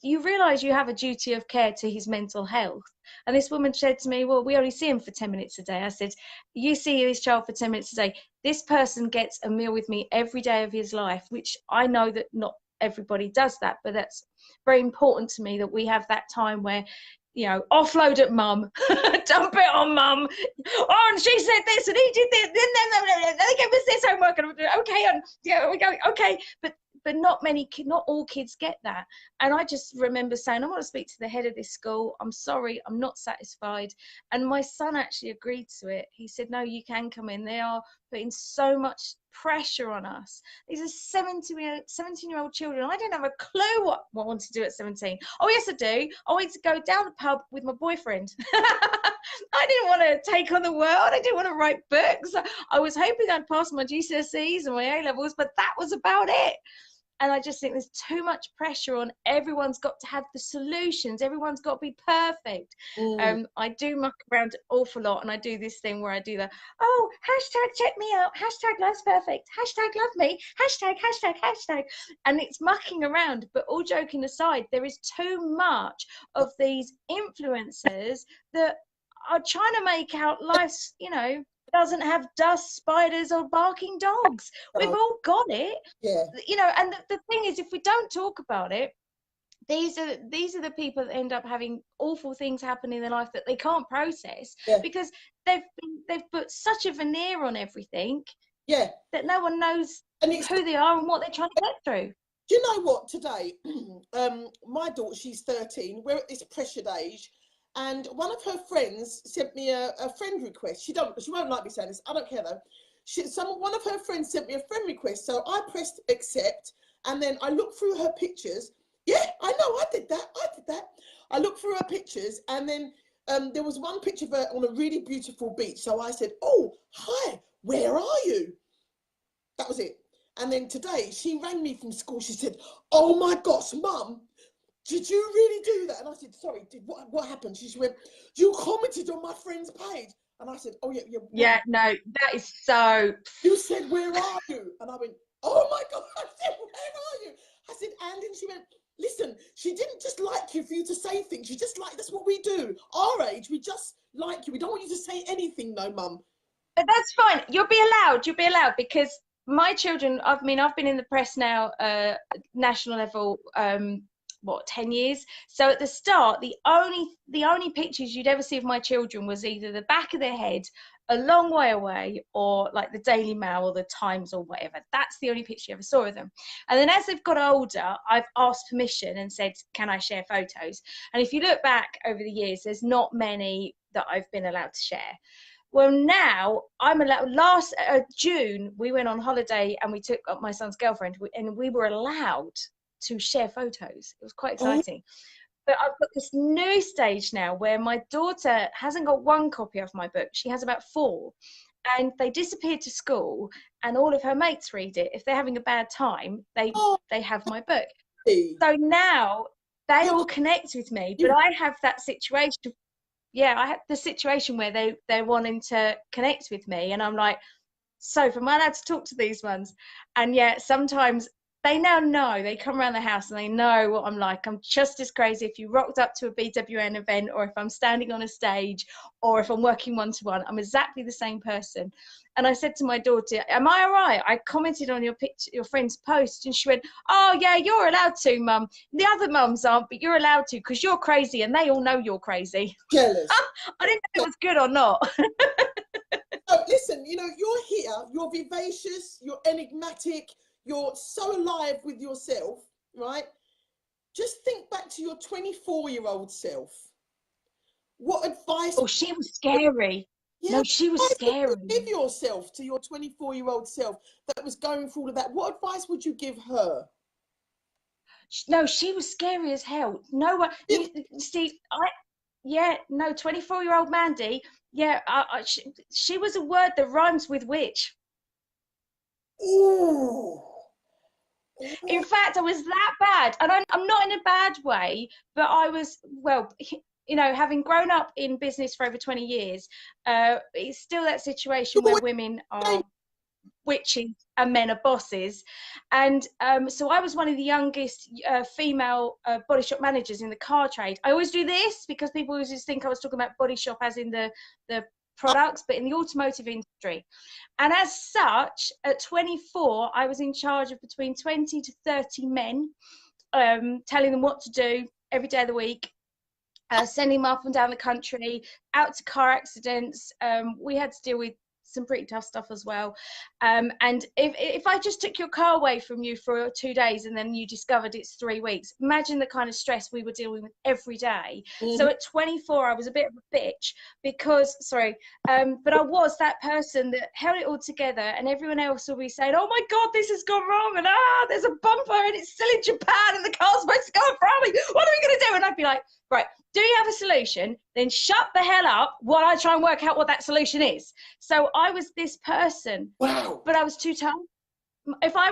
you realize you have a duty of care to his mental health. And this woman said to me, well, we only see him for 10 minutes a day. I said, you see this child for 10 minutes a day. This person gets a meal with me every day of his life, which I know that not everybody does that, but that's very important to me, that we have that time where, offload at mum, dump it on mum. Oh, and she said this, and he did this, then they gave us this homework, and okay, and we go, okay, but not all kids get that. And I just remember saying, I want to speak to the head of this school. I'm sorry, I'm not satisfied. And my son actually agreed to it. He said, no, you can come in. They are putting so much pressure on us. These are 17-year-old children. I didn't have a clue what I wanted to do at 17. Oh, yes, I do. I wanted to go down the pub with my boyfriend. I didn't want to take on the world. I didn't want to write books. I was hoping I'd pass my GCSEs and my A levels, but that was about it. And I just think there's too much pressure on everyone's got to have the solutions. Everyone's got to be perfect. Mm. I do muck around an awful lot, and I do this thing where I do the, oh, hashtag check me out, hashtag life's perfect, hashtag love me, hashtag, hashtag, hashtag. And it's mucking around. But all joking aside, there is too much of these influencers that are trying to make out life's, doesn't have dust, spiders, or barking dogs. We've Oh, all got it, yeah, and the thing is, if we don't talk about it, these are the people that end up having awful things happen in their life that they can't process, yeah, because they've put such a veneer on everything yeah. that no one knows And it's, who they are and what they're trying to get through. do you know what, today, my daughter, she's 13, we're at this pressured age, and one of her friends sent me a friend request. She won't like me saying this, I don't care though. One of her friends sent me a friend request, so I pressed accept, and then I looked through her pictures. Yeah, I know, I did that. I looked through her pictures, and then there was one picture of her on a really beautiful beach, so I said, oh, hi, where are you? That was it. And then today she rang me from school. She said, oh my gosh, Mum, did you really do that? And I said, sorry, what happened? She went, you commented on my friend's page. And I said, oh yeah, yeah. Yeah, no, that is so. You said, where are you? And I went, oh my God. I said, where are you? I said, and she went, listen, she didn't just like you for you to say things. She just like, that's what we do. Our age, we just like you. We don't want you to say anything, no, Mum. But that's fine. You'll be allowed, because my children, I've been in the press now, national level, 10 years. So at the start, the only pictures you'd ever see of my children was either the back of their head a long way away, or like the Daily Mail or the Times or whatever. That's the only picture you ever saw of them. And then as they've got older, I've asked permission and said, can I share photos? And if you look back over the years, there's not many that I've been allowed to share. Well, now I'm allowed. Last June, we went on holiday and we took up my son's girlfriend, and we were allowed to share photos. It was quite Oh, exciting. But I've got this new stage now where my daughter hasn't got one copy of my book. She has about 4. And they disappeared to school, and all of her mates read it. If they're having a bad time, oh, they have my book. hey. So now they You're, all connect with me. But you, I have that situation. Yeah, I had the situation where they're wanting to connect with me, and I'm like, so am I allowed to talk to these ones? And yet sometimes they now know, they come around the house and they know what I'm like. I'm just as crazy if you rocked up to a BWN event, or if I'm standing on a stage, or if I'm working one-to-one. I'm exactly the same person. And I said to my daughter, am I all right? I commented on your picture, your friend's post, and she went, oh yeah, you're allowed to, Mum. The other mums aren't, but you're allowed to, because you're crazy and they all know you're crazy. jealous. I didn't know if it was good or not. No, listen, you're here, you're vivacious, you're enigmatic, you're so alive with yourself, right? Just think back to your 24-year-old self. What advice? Oh, she was scary. Yeah, No, she was advice would scary. you give yourself to your 24-year-old self that was going through all of that? What advice would you give her? No, she was scary as hell. No one, Yeah. see, yeah, no, 24-year-old Mandie, yeah, she was a word that rhymes with witch. Ooh. In Ooh. fact, I was that bad, and I'm not in a bad way, but I was, well, having grown up in business for over 20 years, it's still that situation where women are witches and men are bosses. And so I was one of the youngest female body shop managers in the car trade. I always do this because people always just think I was talking about body shop as in the products, but in the automotive industry. And as such, at 24, I was in charge of between 20 to 30 men, telling them what to do every day of the week, sending them up and down the country, out to car accidents. We had to deal with some pretty tough stuff as well. And if I just took your car away from you for 2 days and then you discovered it's 3 weeks, imagine the kind of stress we were dealing with every day. Mm-hmm. So at 24, I was a bit of a bitch because, but I was that person that held it all together, and everyone else will be saying, oh my God, this has gone wrong, and there's a bumper and it's still in Japan and the car's supposed to go in front of me. What are we going to do? And I'd be like, right, do you have a solution? Then shut the hell up while I try and work out what that solution is. So I was this person. Wow. But I was too tough. if I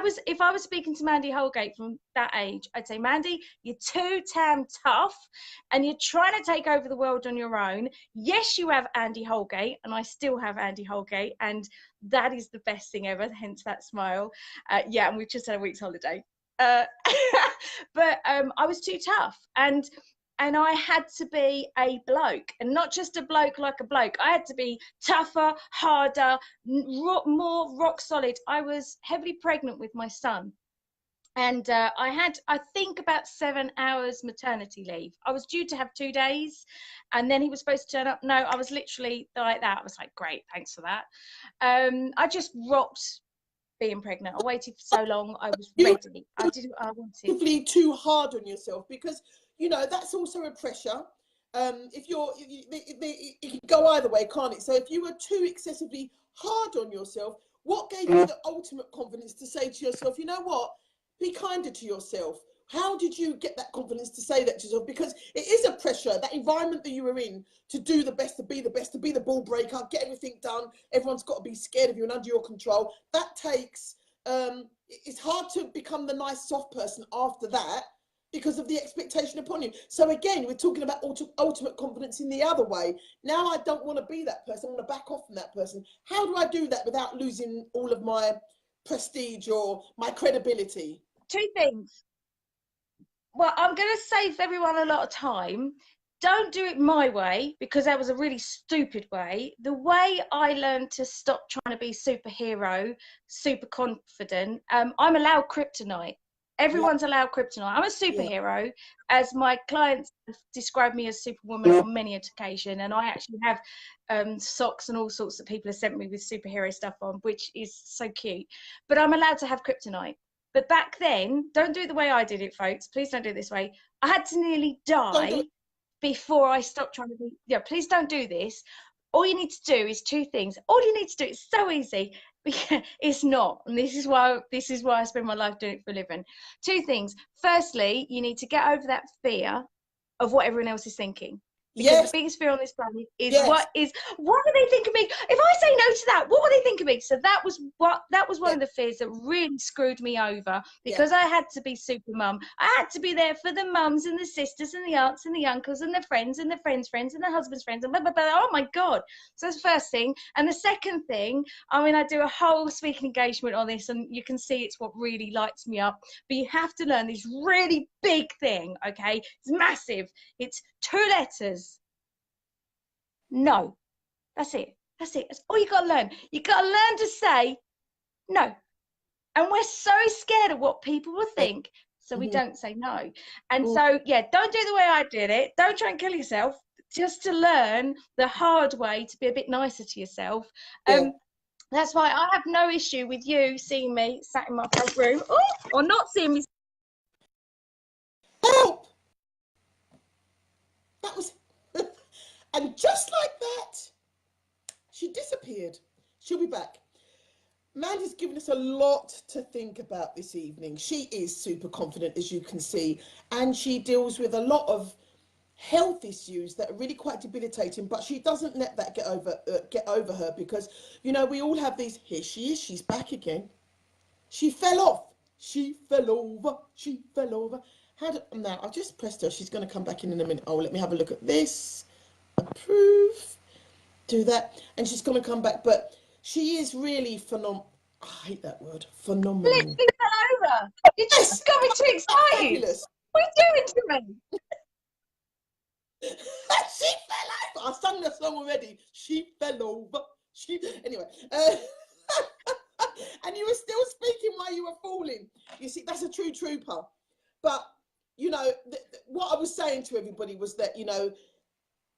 was speaking to Mandie Holgate from that age, I'd say, Mandie, you're too damn tough and you're trying to take over the world on your own. Yes, you have Andy Holgate, and I still have Andy Holgate, and that is the best thing ever, hence that smile. Yeah, and we've just had a week's holiday. Uh, but I was too tough, and I had to be a bloke, and not just a bloke like a bloke. I had to be tougher, harder, more rock solid. I was heavily pregnant with my son, and I had, I think, about 7 hours maternity leave. I was due to have 2 days, and then he was supposed to turn up. No, I was literally like that. I was like, great, thanks for that. I just rocked being pregnant. I waited for so long. I was ready. I did what I wanted. Too hard on yourself, because that's also a pressure. If you're, it can go either way, can't it? So if you were too excessively hard on yourself, what gave you the ultimate confidence to say to yourself, you know what, be kinder to yourself? How did you get that confidence to say that to yourself? Because it is a pressure, that environment that you were in, to do the best, to be the best, to be the ball breaker, get everything done. Everyone's got to be scared of you and under your control. That takes, it's hard to become the nice, soft person after that, because of the expectation upon you. So again, we're talking about ultimate confidence in the other way. Now I don't want to be that person. I want to back off from that person. How do I do that without losing all of my prestige or my credibility? Two things. Well, I'm going to save everyone a lot of time. Don't do it my way, because that was a really stupid way. The way I learned to stop trying to be superhero, super confident, I'm allowed kryptonite. Everyone's allowed kryptonite. I'm a superhero, as my clients have described me as Superwoman on many occasions, and I actually have socks and all sorts that people have sent me with superhero stuff on, which is so cute. But I'm allowed to have kryptonite. But back then, don't do it the way I did it, folks. Please don't do it this way. I had to nearly die before I stopped trying to be. Yeah, please don't do this. All you need to do is two things. All you need to do, it's so easy. It's not, and this is why I spend my life doing it for a living. Two things. Firstly, you need to get over that fear of what everyone else is thinking. Because the biggest fear on this planet is what do they think of me? If I say no to that, what will they think of me? So that was one of the fears that really screwed me over, because I had to be super mum. I had to be there for the mums and the sisters and the aunts and the uncles and the friends and the friends' friends and the husband's friends and blah, blah, blah. Oh my God. So that's the first thing. And the second thing, I mean, I do a whole speaking engagement on this, and you can see it's what really lights me up. But you have to learn this really big thing, okay? It's massive. It's 2 letters. No. That's it. That's all you got to learn. You got to learn to say no. And we're so scared of what people will think, so we don't say no. And so, yeah, don't do the way I did it. Don't try and kill yourself, just to learn the hard way to be a bit nicer to yourself. That's why I have no issue with you seeing me sat in my front room, or not seeing me. Help! That was... And just like that, she disappeared. She'll be back. Mandie's given us a lot to think about this evening. She is super confident, as you can see, and she deals with a lot of health issues that are really quite debilitating, but she doesn't let that get over her, because, we all have these. Here she is. She's back again. She fell off. She fell over. She fell over. Now, I've just pressed her. She's going to come back in a minute. Oh, let me have a look at this. Approve, do that, and she's going to come back. But she is really phenomenal. I hate that word, phenomenal. Literally fell over. You just got me too excited. Fabulous. What are you doing to me? She fell over. I sung the song already. She fell over. Anyway. And you were still speaking while you were falling. You see, that's a true trooper. But what I was saying to everybody was that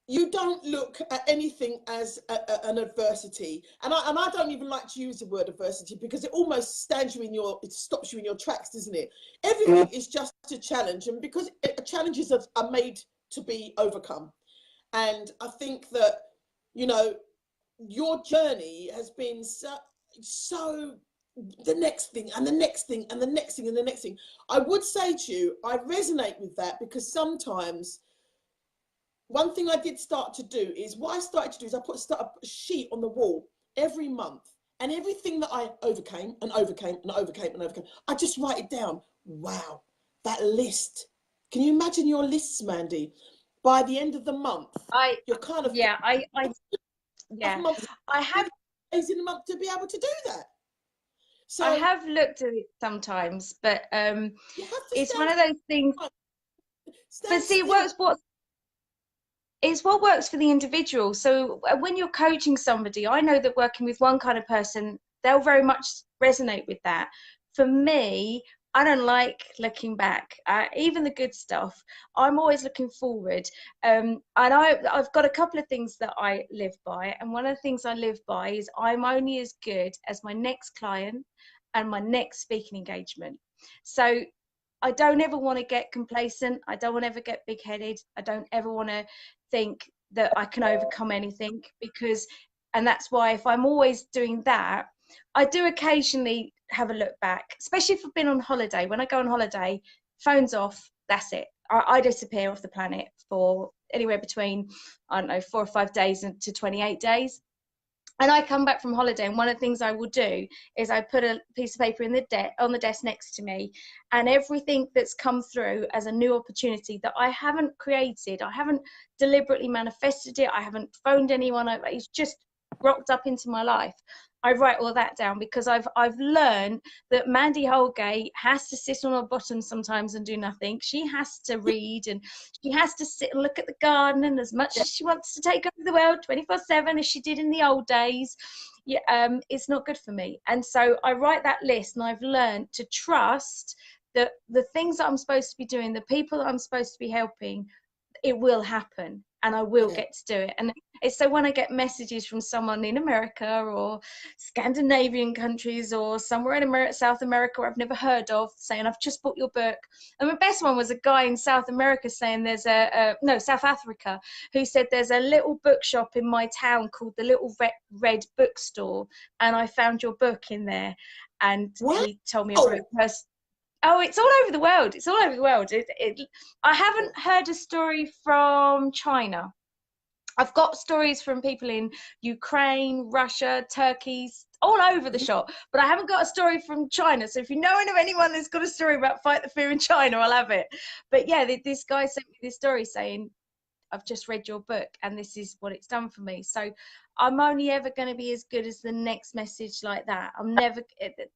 you don't look at anything as an adversity, and I don't even like to use the word adversity, because it almost it stops you in your tracks, doesn't it? Everything is just a challenge, and because challenges are made to be overcome. And I think that your journey has been so the next thing and the next thing and the next thing and the next thing. I would say to you, I resonate with that, because sometimes. One thing I did start to do is, I put a sheet on the wall every month, And everything that I overcame and overcame and overcame and overcame, I just write it down. Wow, that list. Can you imagine your lists, Mandie? By the end of the month, I you're kind of yeah, I enough yeah. months, I have days in a month to be able to do that. I So have looked at it sometimes, but you have to it's one of those things. But stand see, it still. works. It's what works for the individual. So when you're coaching somebody, I know that working with one kind of person, they'll very much resonate with that. For me, I don't like looking back, even the good stuff. I'm always looking forward. And I've got a couple of things that I live by. And one of the things I live by is I'm only as good as my next client and my next speaking engagement. So I don't ever want to get complacent. I don't want to ever get big headed. I don't ever want to think that I can overcome anything, because, and that's why if I'm always doing that, I do occasionally have a look back, especially if I've been on holiday. When I go on holiday, phone's off, that's it. I disappear off the planet for anywhere between, I don't know, 4 or 5 days to 28 days. And I come back from holiday, and one of the things I will do is I put a piece of paper in on the desk next to me, and everything that's come through as a new opportunity that I haven't created, I haven't deliberately manifested it, I haven't phoned anyone, it's just rocked up into my life. I write all that down, because I've learned that Mandie Holgate has to sit on her bottom sometimes and do nothing. She has to read, and she has to sit and look at the garden, and as much Yeah, as she wants to take over the world 24/7 as she did in the old days, yeah, it's not good for me. And so I write that list, and I've learned to trust that the things that I'm supposed to be doing, the people that I'm supposed to be helping, it will happen, and I will yeah. get to do it. And it's so when I get messages from someone in America or Scandinavian countries or somewhere in America, South America, I've never heard of, saying I've just bought your book. And the best one was a guy in South America saying no, South Africa, who said there's a little bookshop in my town called the Little Red Bookstore, and I found your book in there. And Wow. he told me about a person. Oh, it's all over the world. It's all over the world. I haven't heard a story from China. I've got stories from people in Ukraine, Russia, Turkey, all over the shop, but I haven't got a story from China. So if you know of anyone that's got a story about Fight the Fear in China, I'll have it. But yeah, this guy sent me this story saying, I've just read your book and this is what it's done for me. So I'm only ever going to be as good as the next message like that. I'm never,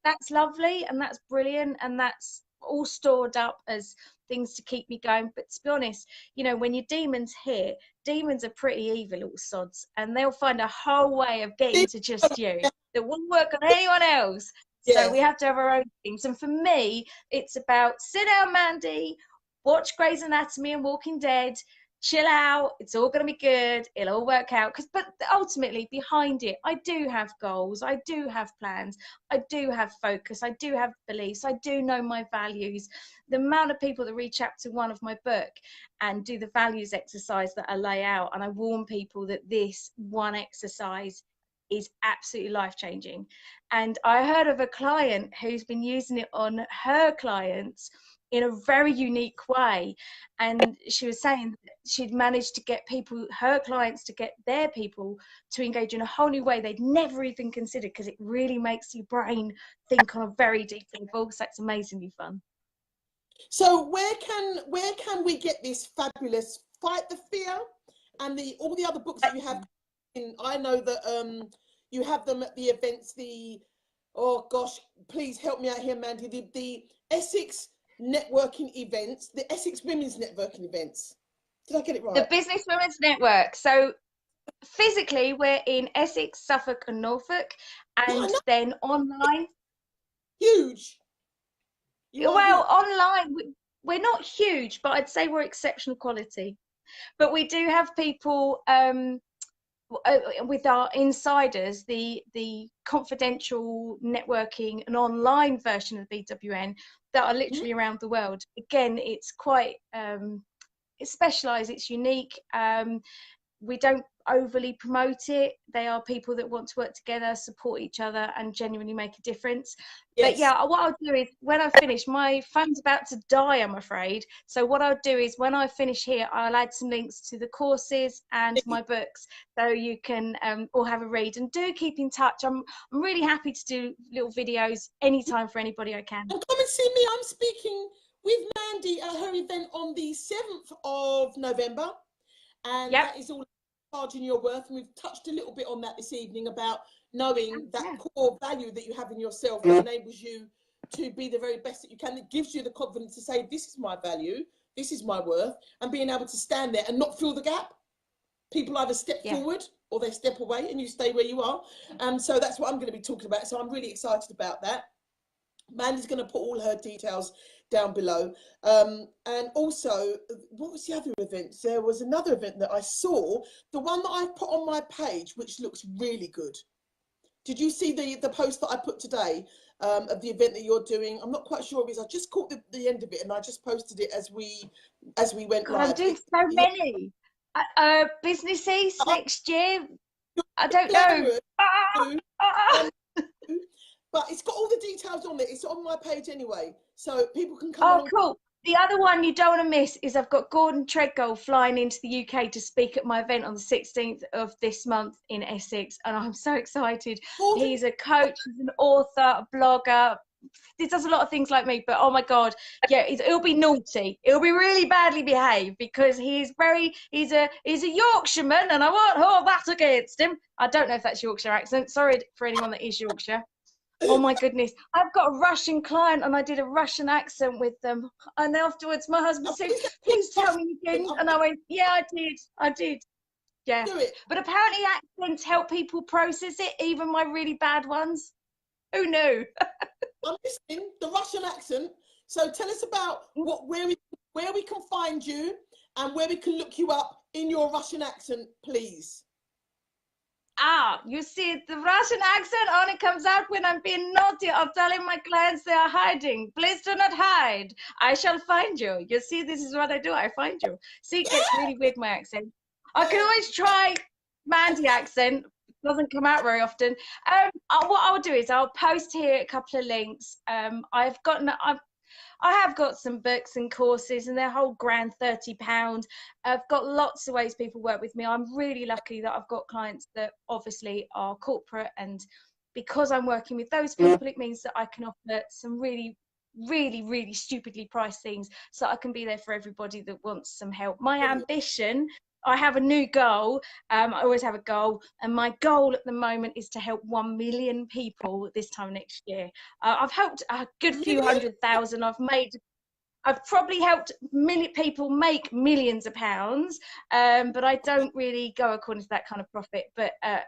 that's lovely and that's brilliant and that's all stored up as things to keep me going. But to be honest, you know, when your demons hit, demons are pretty evil little sods, and they'll find a whole way of getting to just you that won't work on anyone else. So Yeah. we have to have our own things. And for me, it's about sit down, Mandie, watch Grey's Anatomy and Walking Dead, chill out, it's all going to be good, it'll all work out. But ultimately behind it, I do have goals, I do have plans, I do have focus, I do have beliefs, I do know my values. The amount of people that reach out to one of my book and do the values exercise that I lay out, and I warn people that this one exercise is absolutely life-changing. And I heard of a client who's been using it on her clients in a very unique way, and she was saying that she'd managed to get people, her clients, to get their people to engage in a whole new way they'd never even considered, because it really makes your brain think on a very deep level. So it's amazingly fun. So where can we get this fabulous Fight the Fear and the all the other books that you have in? I know that you have them at the events, the oh gosh, please help me out here, Mandie, the Essex networking events, the Essex Women's networking events. Did I get it The right? Business Women's Network. So physically we're in Essex, Suffolk and Norfolk, Yeah, I and know. then online, Huge. You are well, huge. online we're not huge, but I'd say we're exceptional quality. But we do have people with our insiders, the confidential networking and online version of BWN, that are Mhm. literally around the world. Again, it's quite it's specialized, it's unique. We don't overly promote it. They are people that want to work together, support each other, and genuinely make a difference. But Yes. yeah, what I'll do is when I finish, my phone's about to die, I'm afraid. So what I'll do is when I finish here, I'll add some links to the courses and my books, so you can all have a read. And do keep in touch. I'm really happy to do little videos anytime for anybody I can. And come and see me. I'm speaking with Mandie at her event on the 7th of November. And Yep. that is all charging your worth. And we've touched a little bit on that this evening about knowing that core value that you have in yourself that enables you to be the very best that you can. That gives you the confidence to say, this is my value, this is my worth, and being able to stand there and not fill the gap. People either step forward or they step away and you stay where you are. So that's what I'm going to be talking about. So I'm really excited about that. Mandie's going to put all her details down below. And also, what was the other event? There was another event that I saw, the one that I've put on my page, which looks really good. Did you see the post that I put today of the event that you're doing? I'm not quite sure it is. I just caught the end of it and I just posted it as we went live. I'm doing so many. Businesses next year. I don't know. But it's got all the details on it. It's on my page anyway, so people can come. Oh, cool. The other one you don't want to miss is I've got Gordon Treadgold flying into the UK to speak at my event on the 16th of this month in Essex, and I'm so excited. Gordon? He's a coach, he's an author, a blogger. He does a lot of things like me, but oh my God, yeah, he'll be naughty. He'll be really badly behaved because he's a Yorkshireman, and I won't hold that against him. I don't know if that's Yorkshire accent. Sorry for anyone that is Yorkshire. Oh my goodness, I've got a Russian client and I did a Russian accent with them. And afterwards my husband said, please tell me you didn't. And I went, yeah, I did. Yeah. But apparently accents help people process it, even my really bad ones. Who knew? I'm listening, the Russian accent. So tell us about where we can find you and where we can look you up in your Russian accent, please. You see, the Russian accent only comes out when I'm being naughty or telling my clients they are hiding. Please do not hide. I shall find you. You see, this is what I do. I find you. See, it gets really weird, my accent. I can always try Mandie accent. It doesn't come out very often. What I'll do is I'll post here a couple of links. I have got some books and courses and they're whole grand £30. I've got lots of ways people work with me. I'm really lucky that I've got clients that obviously are corporate, and because I'm working with those people, it means that I can offer some really, really, really stupidly priced things so I can be there for everybody that wants some help. My ambition, I have a new goal. I always have a goal, and my goal at the moment is to help 1 million people this time next year. I've helped a good few 100,000. I've probably helped people make millions of pounds, but I don't really go according to that kind of profit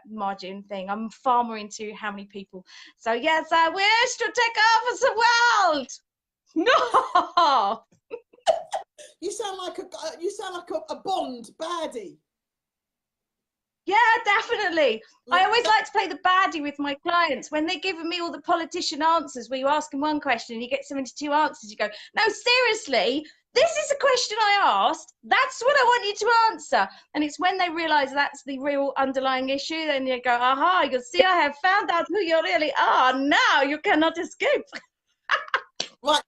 margin thing. I'm far more into how many people. So yes, I wish to take over the world. No. You sound like a Bond baddie. Yeah, definitely. I always like to play the baddie with my clients. When they're giving me all the politician answers, where you ask them one question and you get 72 answers, you go, no, seriously, this is a question I asked. That's what I want you to answer. And it's when they realise that's the real underlying issue, then you go, aha, you see, I have found out who you really are. Now you cannot escape. Right.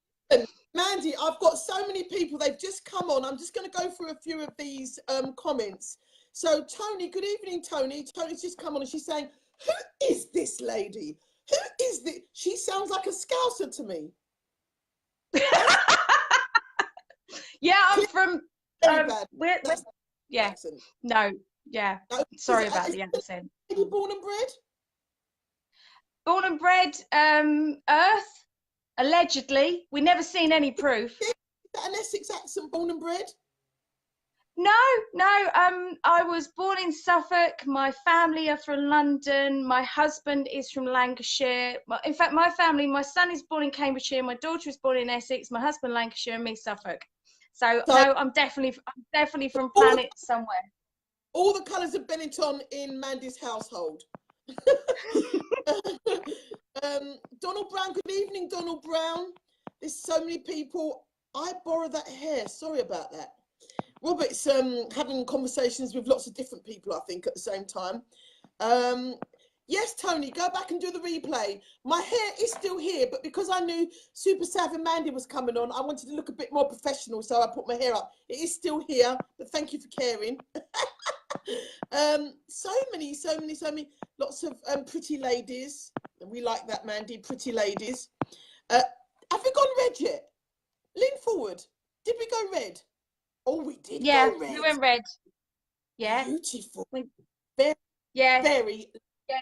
Mandie, I've got so many people, they've just come on. I'm just going to go through a few of these comments. So Tony, good evening, Tony. Tony's just come on and she's saying, who is this lady? Who is this? She sounds like a Scouser to me. Yeah, I'm from... yeah, accent. no, yeah. Sorry about the accent. Are you born and bred? Born and bred, Earth. Allegedly, we never seen any proof. Is that an Essex accent, born and bred? No. I was born in Suffolk. My family are from London. My husband is from Lancashire. In fact, my family, my son is born in Cambridgeshire. My daughter is born in Essex. My husband Lancashire, and me Suffolk. So no, I'm definitely from planet somewhere. All the colours of Benetton in Mandie's household. Donald Brown, good evening, Donald Brown. There's so many people. I borrow that hair. Sorry about that. Robert's having conversations with lots of different people, I think, at the same time. Yes, Tony, go back and do the replay. My hair is still here, but because I knew Super Sav and Mandie was coming on, I wanted to look a bit more professional, so I put my hair up. It is still here, but thank you for caring. So many, lots of pretty ladies. We like that, Mandie, pretty ladies. Have we gone red yet? Lean forward. Did we go red? Oh, we did go red. We went red. Yeah. Beautiful. Very, yeah. Very, yeah.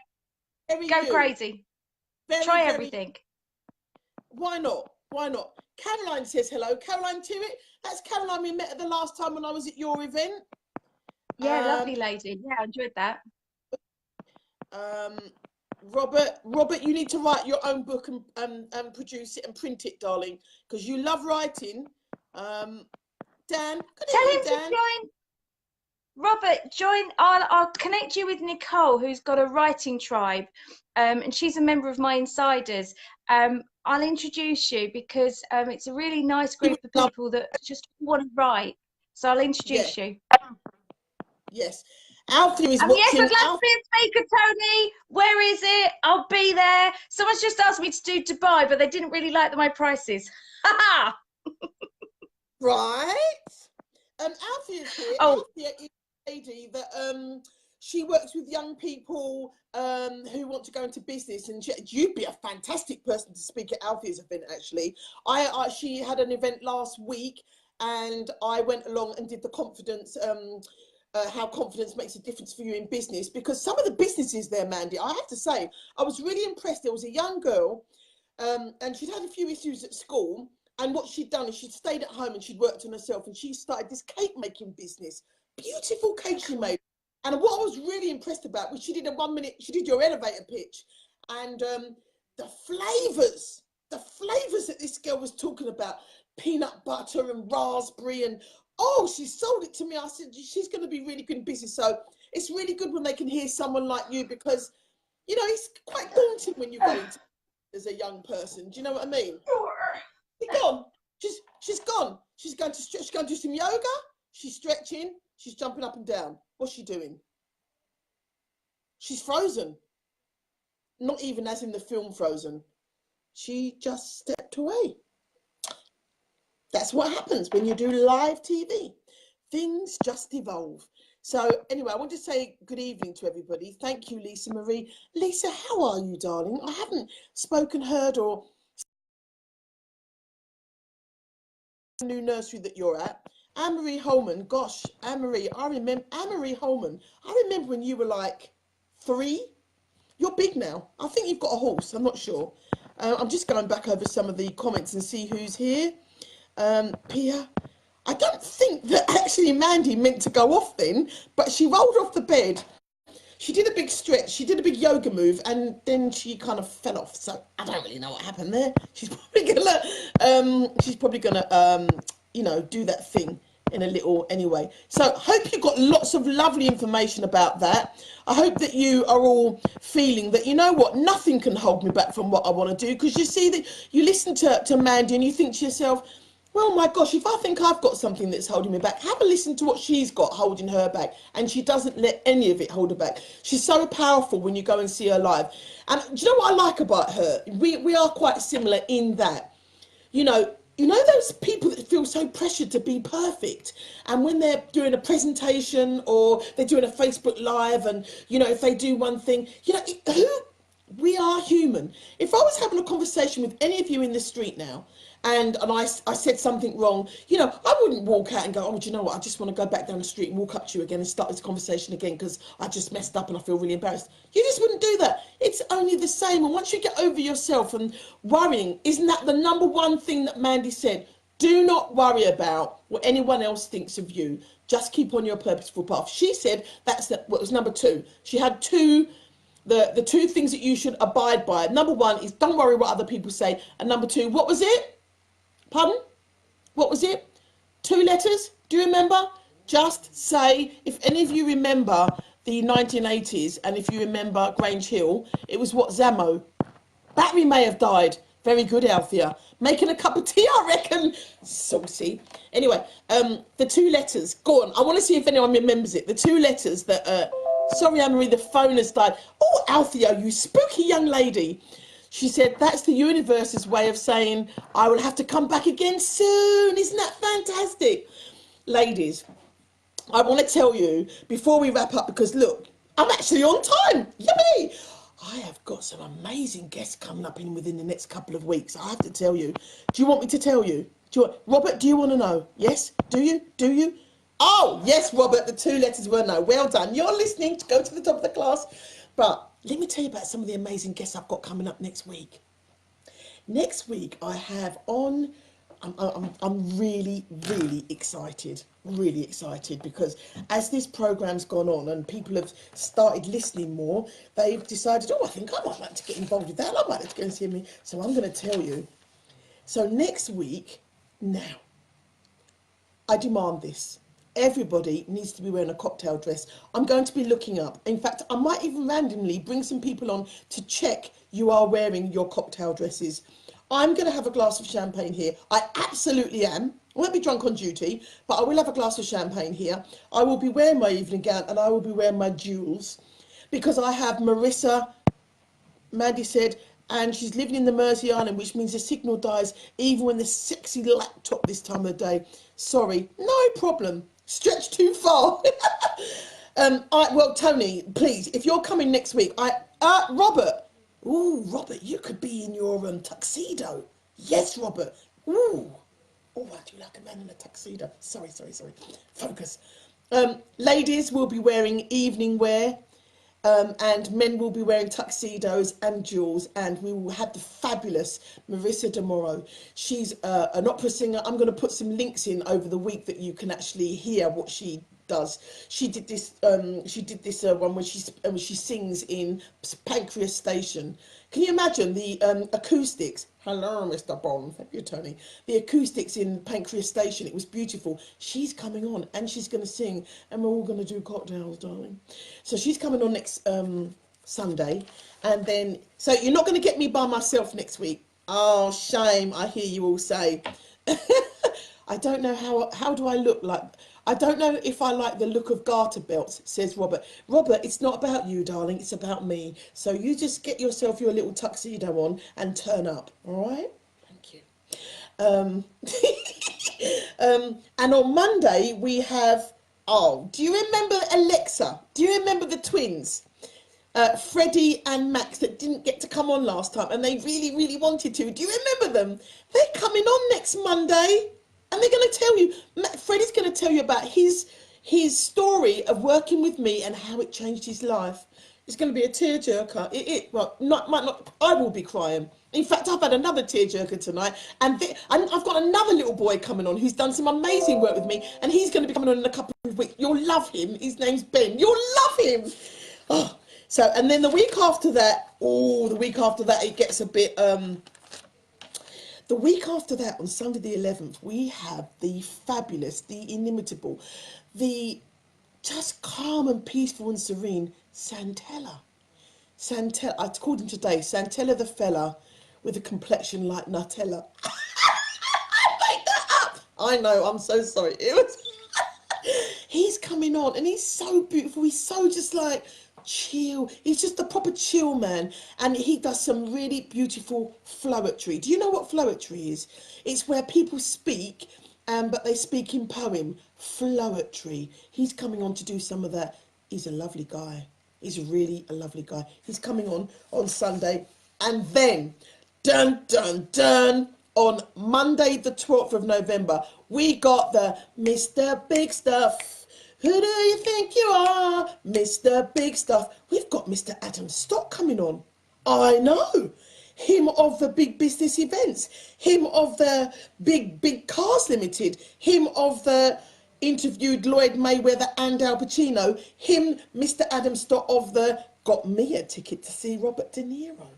Very Go you. crazy. Very, Try very, everything. Why not? Why not? Caroline says hello. Caroline Tewett. That's Caroline we met at the last time when I was at your event. Yeah, lovely lady. Yeah, I enjoyed that. Robert, you need to write your own book and produce it and print it, darling, because you love writing. Dan, Tell him to join. Robert, join. I'll connect you with Nicole, who's got a writing tribe, and she's a member of my Insiders. I'll introduce you because it's a really nice group of people that just want to write. So I'll introduce you. Yes. Alfie is watching. Yes, I'd love to be a speaker, Tony. Where is it? I'll be there. Someone's just asked me to do Dubai, but they didn't really like my prices. Right. Alfie is here. Oh. Alfie is a lady that she works with young people who want to go into business, and you'd be a fantastic person to speak at Alfie's event. Actually, she had an event last week, and I went along and did the confidence. How confidence makes a difference for you in business, because some of the businesses there, Mandie, I have to say, I was really impressed. There was a young girl, and she'd had a few issues at school, and what she'd done is she'd stayed at home and she'd worked on herself, and she started this cake making business. Beautiful cake she made. And what I was really impressed about was she did she did your elevator pitch, and the flavors that this girl was talking about, peanut butter and raspberry, and she sold it to me. I said, she's going to be really good in business. So it's really good when they can hear someone like you, because, you know, it's quite daunting when you go into as a young person. Do you know what I mean? Sure. She's gone. She's gone. She's going to do some yoga. She's stretching. She's jumping up and down. What's she doing? She's frozen. Not even as in the film Frozen. She just stepped away. That's what happens when you do live TV. Things just evolve. So anyway, I want to say good evening to everybody. Thank you, Lisa Marie. Lisa, how are you, darling? I haven't spoken, heard, or new nursery that you're at. Anne-Marie Holman, gosh, Anne-Marie, I remember Anne-Marie Holman. I remember when you were like 3. You're big now. I think you've got a horse. I'm not sure. I'm just going back over some of the comments and see who's here. Pia, I don't think that actually Mandie meant to go off then, but she rolled off the bed. She did a big stretch. She did a big yoga move, and then she kind of fell off. So I don't really know what happened there. She's probably gonna, you know, do that thing in a little anyway. So hope you got lots of lovely information about that. I hope that you are all feeling that, you know what, nothing can hold me back from what I want to do, because you see that you listen to Mandie and you think to yourself, well, my gosh, if I think I've got something that's holding me back, have a listen to what she's got holding her back. And she doesn't let any of it hold her back. She's so powerful when you go and see her live. And do you know what I like about her? We are quite similar in that, you know those people that feel so pressured to be perfect, and when they're doing a presentation or they're doing a Facebook Live, and, you know, if they do one thing, you know, we are human. If I was having a conversation with any of you in the street now, and I said something wrong, you know, I wouldn't walk out and go, oh, do you know what, I just want to go back down the street and walk up to you again and start this conversation again because I just messed up and I feel really embarrassed. You just wouldn't do that. It's only the same. And once you get over yourself and worrying, isn't that the number one thing that Mandie said? Do not worry about what anyone else thinks of you. Just keep on your purposeful path. She said what was number 2. She had the 2 things that you should abide by. Number 1 is don't worry what other people say. And number 2, what was it? Pardon? What was it? 2 letters? Do you remember? Just say, if any of you remember the 1980s, and if you remember Grange Hill, it was what, Zamo. Battery may have died, Very good, Althea. Making a cup of tea, I reckon. Saucy. Anyway, the two letters. Go on. I want to see if anyone remembers it. The two letters that... sorry, Anne-Marie, the phone has died. Oh, Althea, you spooky young lady. She said, that's the universe's way of saying, I will have to come back again soon. Isn't that fantastic? Ladies, I want to tell you, before we wrap up, because look, I'm actually on time. Yummy! I have got some amazing guests coming up within the next couple of weeks. I have to tell you. Do you want me to tell you? Robert, do you want to know? Yes? Do you? Do you? Oh, yes, Robert, the two letters were no. Well done. You're listening to go to the top of the class. But let me tell you about some of the amazing guests I've got coming up next week. Next week, I have on... I'm really, really excited because as this program's gone on and people have started listening more, they've decided, oh, I think I might like to get involved with that. I might like to go and see me. So I'm going to tell you. So next week, now, I demand this. Everybody needs to be wearing a cocktail dress. I'm going to be looking up. In fact, I might even randomly bring some people on to check you are wearing your cocktail dresses. I'm going to have a glass of champagne here. I absolutely am. I won't be drunk on duty, but I will have a glass of champagne here. I will be wearing my evening gown and I will be wearing my jewels because I have Marissa, Mandie said, and she's living in the Mersey Island, which means the signal dies even when the sexy laptop this time of the day. Sorry, no problem. Stretch too far. Well, Tony, please, if you're coming next week, Robert. Ooh, Robert, you could be in your tuxedo. Yes, Robert. Ooh. Oh, I do like a man in a tuxedo. Sorry. Focus. Ladies will be wearing evening wear, and men will be wearing tuxedos and jewels, and we will have the fabulous Marissa Demoro. She's an opera singer. I'm going to put some links in over the week that you can actually hear what she does. She did this one where she sings in Pancras Station. Can you imagine the acoustics? Hello, Mr. Bond. Thank you, Tony. The acoustics in Pancras Station. It was beautiful. She's coming on and she's going to sing, and we're all going to do cocktails, darling. So she's coming on next Sunday, and then so you're not going to get me by myself next week. Oh, shame! I hear you all say. I don't know how do I look like. I don't know if I like the look of garter belts, says Robert. Robert, it's not about you, darling. It's about me. So you just get yourself your little tuxedo on and turn up. All right? Thank you. And on Monday, we have... Oh, do you remember Alexa? Do you remember the twins? Freddie and Max that didn't get to come on last time and they really, really wanted to. Do you remember them? They're coming on next Monday. And they're going to tell you, Freddie's going to tell you about his story of working with me and how it changed his life. It's going to be a tearjerker. I will be crying. In fact, I've had another tearjerker tonight, and I've got another little boy coming on who's done some amazing work with me, and he's going to be coming on in a couple of weeks. You'll love him. His name's Ben. You'll love him. Oh, so, and then the week after that, it gets a bit... The week after that, on Sunday the 11th, we have the fabulous, the inimitable, the just calm and peaceful and serene Santella. I called him today, Santella the fella with a complexion like Nutella. I made that up. I know, I'm so sorry. He's coming on and he's so beautiful. He's so just like... chill. He's just a proper chill man, and he does some really beautiful flowetry. Do you know what flowetry is? It's where people speak, but they speak in poem. Flowetry. He's coming on to do some of that. He's a lovely guy. He's really a lovely guy. He's coming on Sunday, and then dun dun dun on Monday the 12th of November we got the Mr. Big Stuff. Who do you think you are, Mr. Big Stuff? We've got Mr. Adam Stock coming on. I know. Him of the big business events. Him of the big Cars Limited. Him of the interviewed Lloyd Mayweather and Al Pacino. Him, Mr. Adam Stock of the got me a ticket to see Robert De Niro.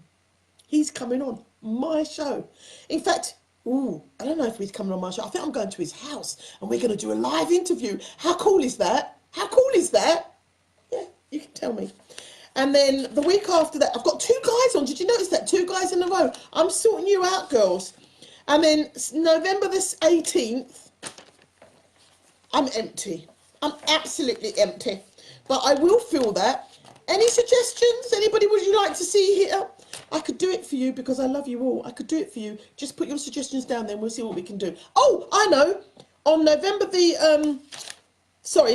He's coming on my show. In fact... Ooh, I don't know if he's coming on my show. I think I'm going to his house and we're going to do a live interview. How cool is that? How cool is that? Yeah, you can tell me. And then the week after that, I've got 2 guys on. Did you notice that? 2 guys in a row. I'm sorting you out, girls. And then November the 18th, I'm empty. I'm absolutely empty. But I will fill that. Any suggestions? Anybody would you like to see here? I could do it for you because I love you all. I could do it for you. Just put your suggestions down there and we'll see what we can do. Oh, I know. On November the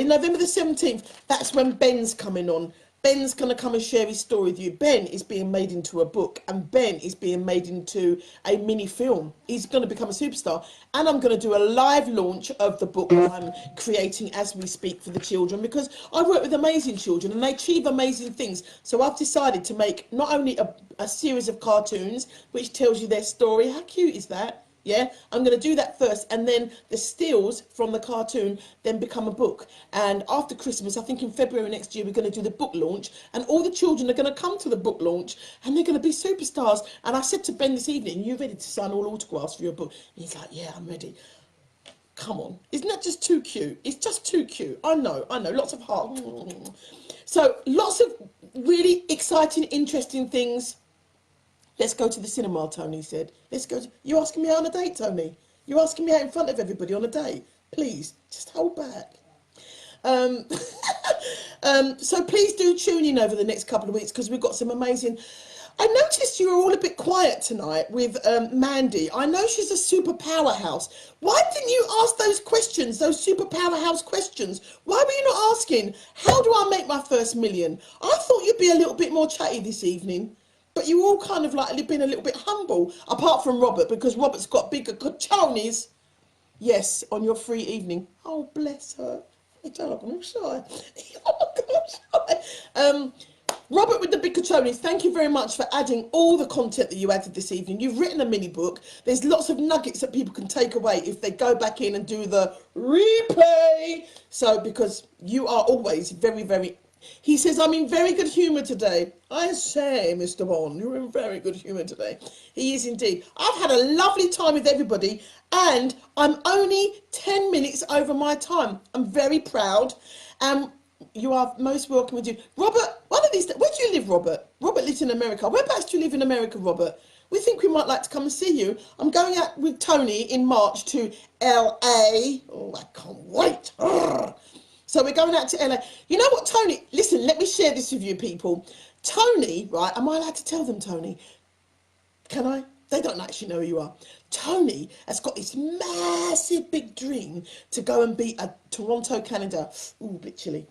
November the 17th, that's when Ben's coming on. Ben's going to come and share his story with you. Ben is being made into a book and Ben is being made into a mini film. He's going to become a superstar. And I'm going to do a live launch of the book that I'm creating as we speak for the children, because I work with amazing children and they achieve amazing things. So I've decided to make not only a series of cartoons which tells you their story. How cute is that? Yeah, I'm going to do that first, and then the stills from the cartoon then become a book. And after Christmas, I think in February next year, we're going to do the book launch, and all the children are going to come to the book launch, and they're going to be superstars. And I said to Ben this evening, "You ready to sign all autographs for your book?" And he's like, "Yeah, I'm ready." Come on, isn't that just too cute? It's just too cute. I know, lots of heart. So lots of really exciting, interesting things. Let's go to the cinema, Tony said. Let's go. You asking me out on a date, Tony? You asking me out in front of everybody on a date? Please, just hold back. So please do tune in over the next couple of weeks because we've got some amazing... I noticed you were all a bit quiet tonight with Mandie. I know she's a super powerhouse. Why didn't you ask those questions, those super powerhouse questions? Why were you not asking, how do I make my first million? I thought you'd be a little bit more chatty this evening. But you all kind of like been a little bit humble, apart from Robert, because Robert's got bigger cojones. Yes, on your free evening. Oh, bless her. I don't know, I'm shy. Oh, my gosh. Robert with the big cojones, thank you very much for adding all the content that you added this evening. You've written a mini book. There's lots of nuggets that people can take away if they go back in and do the replay. So, because you are always very, very... He says, I'm in very good humour today. I say, Mr. Bond, you're in very good humour today. He is indeed. I've had a lovely time with everybody and I'm only 10 minutes over my time. I'm very proud. You are most welcome with you. Robert, one of these days, where do you live, Robert? Robert lives in America. Whereabouts do you live in America, Robert? We think we might like to come and see you. I'm going out with Tony in March to LA. Oh, I can't wait. Urgh. So we're going out to LA. You know what, Tony? Listen, let me share this with you, people. Tony, right? Am I allowed to tell them, Tony? Can I? They don't actually know who you are. Tony has got this massive big dream to go and be a Toronto, Canada. Ooh, a bit chilly.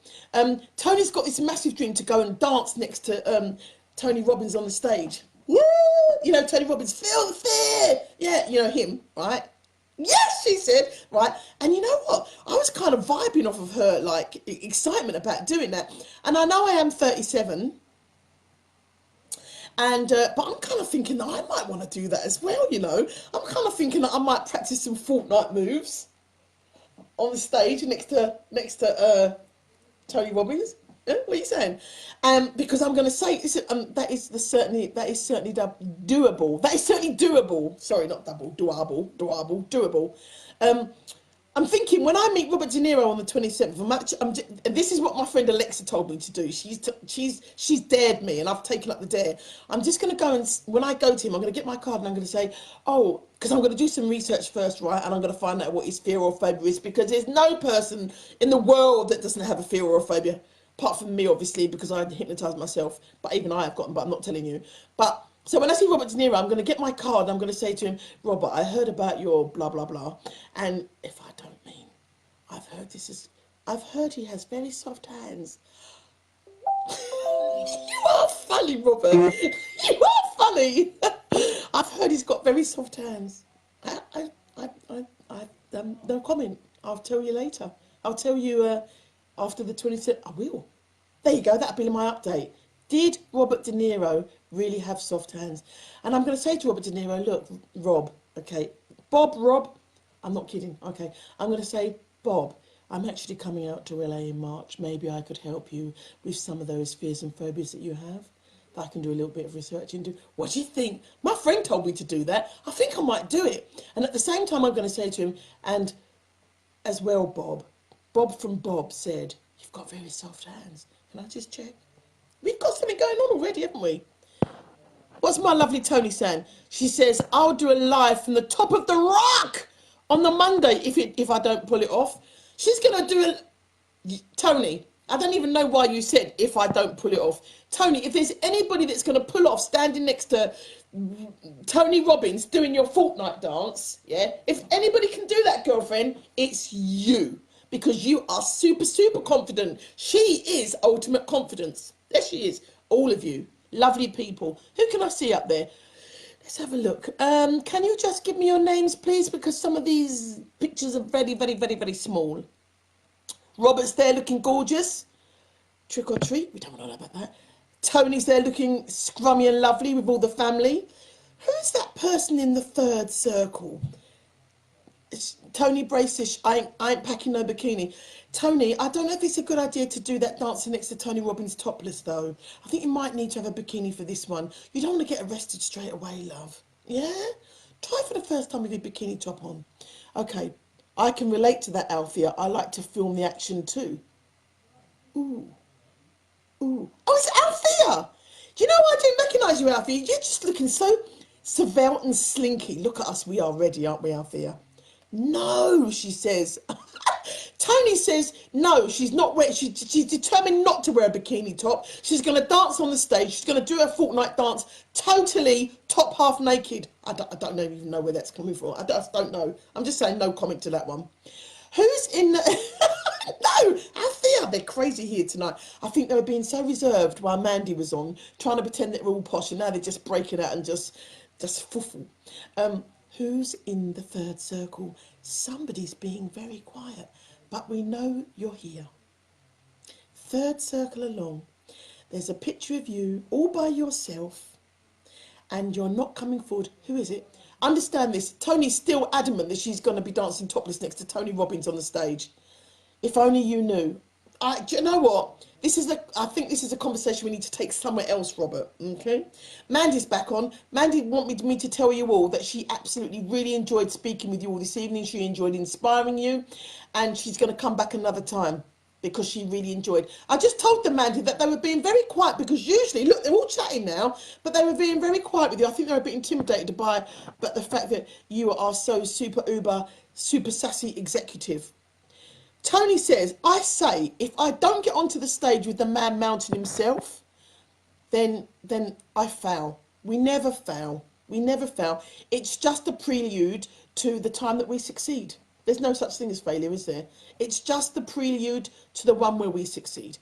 Tony's got this massive dream to go and dance next to Tony Robbins on the stage. Woo! You know, Tony Robbins, feel the fear. Yeah, you know him, right? Yes, she said, right? And you know what? I was kind of vibing off of her, like, excitement about doing that. And I know I am 37. And, but I'm kind of thinking that I might want to do that as well, you know. I'm kind of thinking that I might practice some Fortnite moves on the stage next to Tony Robbins. What are you saying? Because I'm going to say that is certainly doable. That is certainly doable. Sorry, not double. Doable. I'm thinking when I meet Robert De Niro on the 27th, this is what my friend Alexa told me to do. She's dared me, and I've taken up the dare. I'm just going to go and when I go to him, I'm going to get my card and I'm going to say, oh, because I'm going to do some research first, right? And I'm going to find out what his fear or phobia is, because there's no person in the world that doesn't have a fear or a phobia. Apart from me, obviously, because I hypnotise myself. But even I have gotten, but I'm not telling you. But, so when I see Robert De Niro, I'm going to get my card. I'm going to say to him, Robert, I heard about your blah, blah, blah. And if I don't mean, I've heard he has very soft hands. You are funny, Robert. You are funny. I've heard he's got very soft hands. No comment. I'll tell you later. I'll tell you... after the 27th, I will. There you go, that'll be my update. Did Robert De Niro really have soft hands? And I'm going to say to Robert De Niro, look, Rob, okay, Rob, I'm not kidding, okay. I'm going to say, Bob, I'm actually coming out to LA in March. Maybe I could help you with some of those fears and phobias that you have. That I can do a little bit of research into. What do you think? My friend told me to do that. I think I might do it. And at the same time, I'm going to say to him, and as well, Bob from Bob said, you've got very soft hands. Can I just check? We've got something going on already, haven't we? What's my lovely Tony saying? She says, I'll do a live from the top of the rock on the Monday if I don't pull it off. She's going to do a... Tony, I don't even know why you said if I don't pull it off. Tony, if there's anybody that's going to pull off standing next to Tony Robbins doing your fortnight dance, yeah, if anybody can do that, girlfriend, it's you. Because you are super, super confident. She is ultimate confidence. There she is. All of you. Lovely people. Who can I see up there? Let's have a look. Can you just give me your names, please? Because some of these pictures are very, very, very, very small. Robert's there looking gorgeous. Trick or treat. We don't know about that. Tony's there looking scrummy and lovely with all the family. Who's that person in the third circle? Tony Bracish, I ain't packing no bikini. Tony, I don't know if it's a good idea to do that dancing next to Tony Robbins topless, though. I think you might need to have a bikini for this one. You don't want to get arrested straight away, love. Yeah? Try for the first time with your bikini top on. Okay, I can relate to that, Althea. I like to film the action too. Ooh. Ooh. Oh, it's Althea! You know, I didn't recognise you, Althea. You're just looking so svelte and slinky. Look at us, we are ready, aren't we, Althea? No, she says. Tony says no, she's not wearing. She's determined not to wear a bikini top. She's going to dance on the stage. She's going to do her fortnight dance totally top half naked. I don't even know where that's coming from. I just don't know. I'm just saying no comment to that one. Who's in the... No, Althea, they're crazy here tonight. I think they were being so reserved while Mandie was on, trying to pretend that we're all posh, and now they're just breaking out and just fuffle. Who's in the third circle? Somebody's being very quiet, but we know you're here. Third circle along. There's a picture of you all by yourself, and you're not coming forward. Who is it? Understand this. Tony's still adamant that she's going to be dancing topless next to Tony Robbins on the stage. If only you knew. Do you know what? I think this is a conversation we need to take somewhere else, Robert. Okay? Mandie's back on. Mandie wanted me to tell you all that she absolutely really enjoyed speaking with you all this evening. She enjoyed inspiring you, and she's going to come back another time because she really enjoyed. I just told them, Mandie, that they were being very quiet because usually, look, they're all chatting now, but they were being very quiet with you. I think they were a bit intimidated by the fact that you are so super uber, super sassy executive. Tony says, I say, if I don't get onto the stage with the man mountain himself, then I fail. We never fail. We never fail. It's just a prelude to the time that we succeed. There's no such thing as failure, is there? It's just the prelude to the one where we succeed.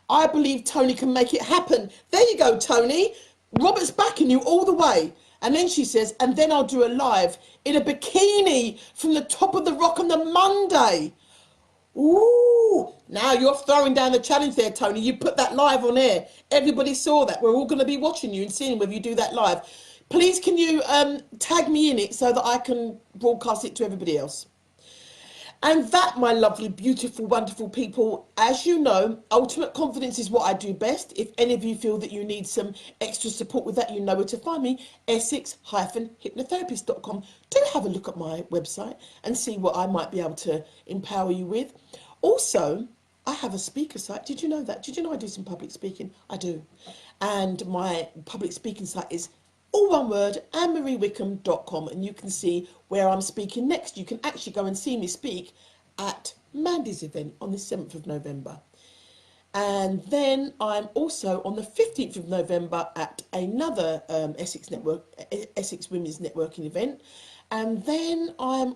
I believe Tony can make it happen. There you go, Tony. Robert's backing you all the way. And then she says, and then I'll do a live in a bikini from the top of the rock on the Monday. Ooh, now you're throwing down the challenge there, Tony. You put that live on air. Everybody saw that. We're all going to be watching you and seeing whether you do that live. Please, can you tag me in it so that I can broadcast it to everybody else? And that, my lovely, beautiful, wonderful people, as you know, ultimate confidence is what I do best. If any of you feel that you need some extra support with that, you know where to find me, essex-hypnotherapist.com. Do have a look at my website and see what I might be able to empower you with. Also, I have a speaker site. Did you know that? Did you know I do some public speaking? I do. And my public speaking site is all one word, annemariewickham.com, and you can see where I'm speaking next. You can actually go and see me speak at Mandie's event on the 7th of November. And then I'm also on the 15th of November at another Essex Women's Networking event. And then I'm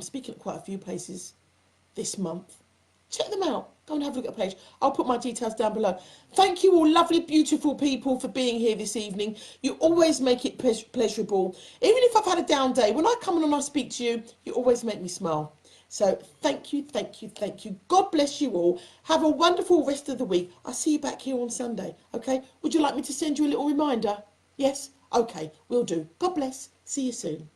speaking at quite a few places this month. Check them out. Go and have a look at the page. I'll put my details down below. Thank you all, lovely, beautiful people, for being here this evening. You always make it pleasurable. Even if I've had a down day, when I come on and I speak to you, you always make me smile. So thank you, thank you, thank you. God bless you all. Have a wonderful rest of the week. I'll see you back here on Sunday, okay? Would you like me to send you a little reminder? Yes? Okay, will do. God bless. See you soon.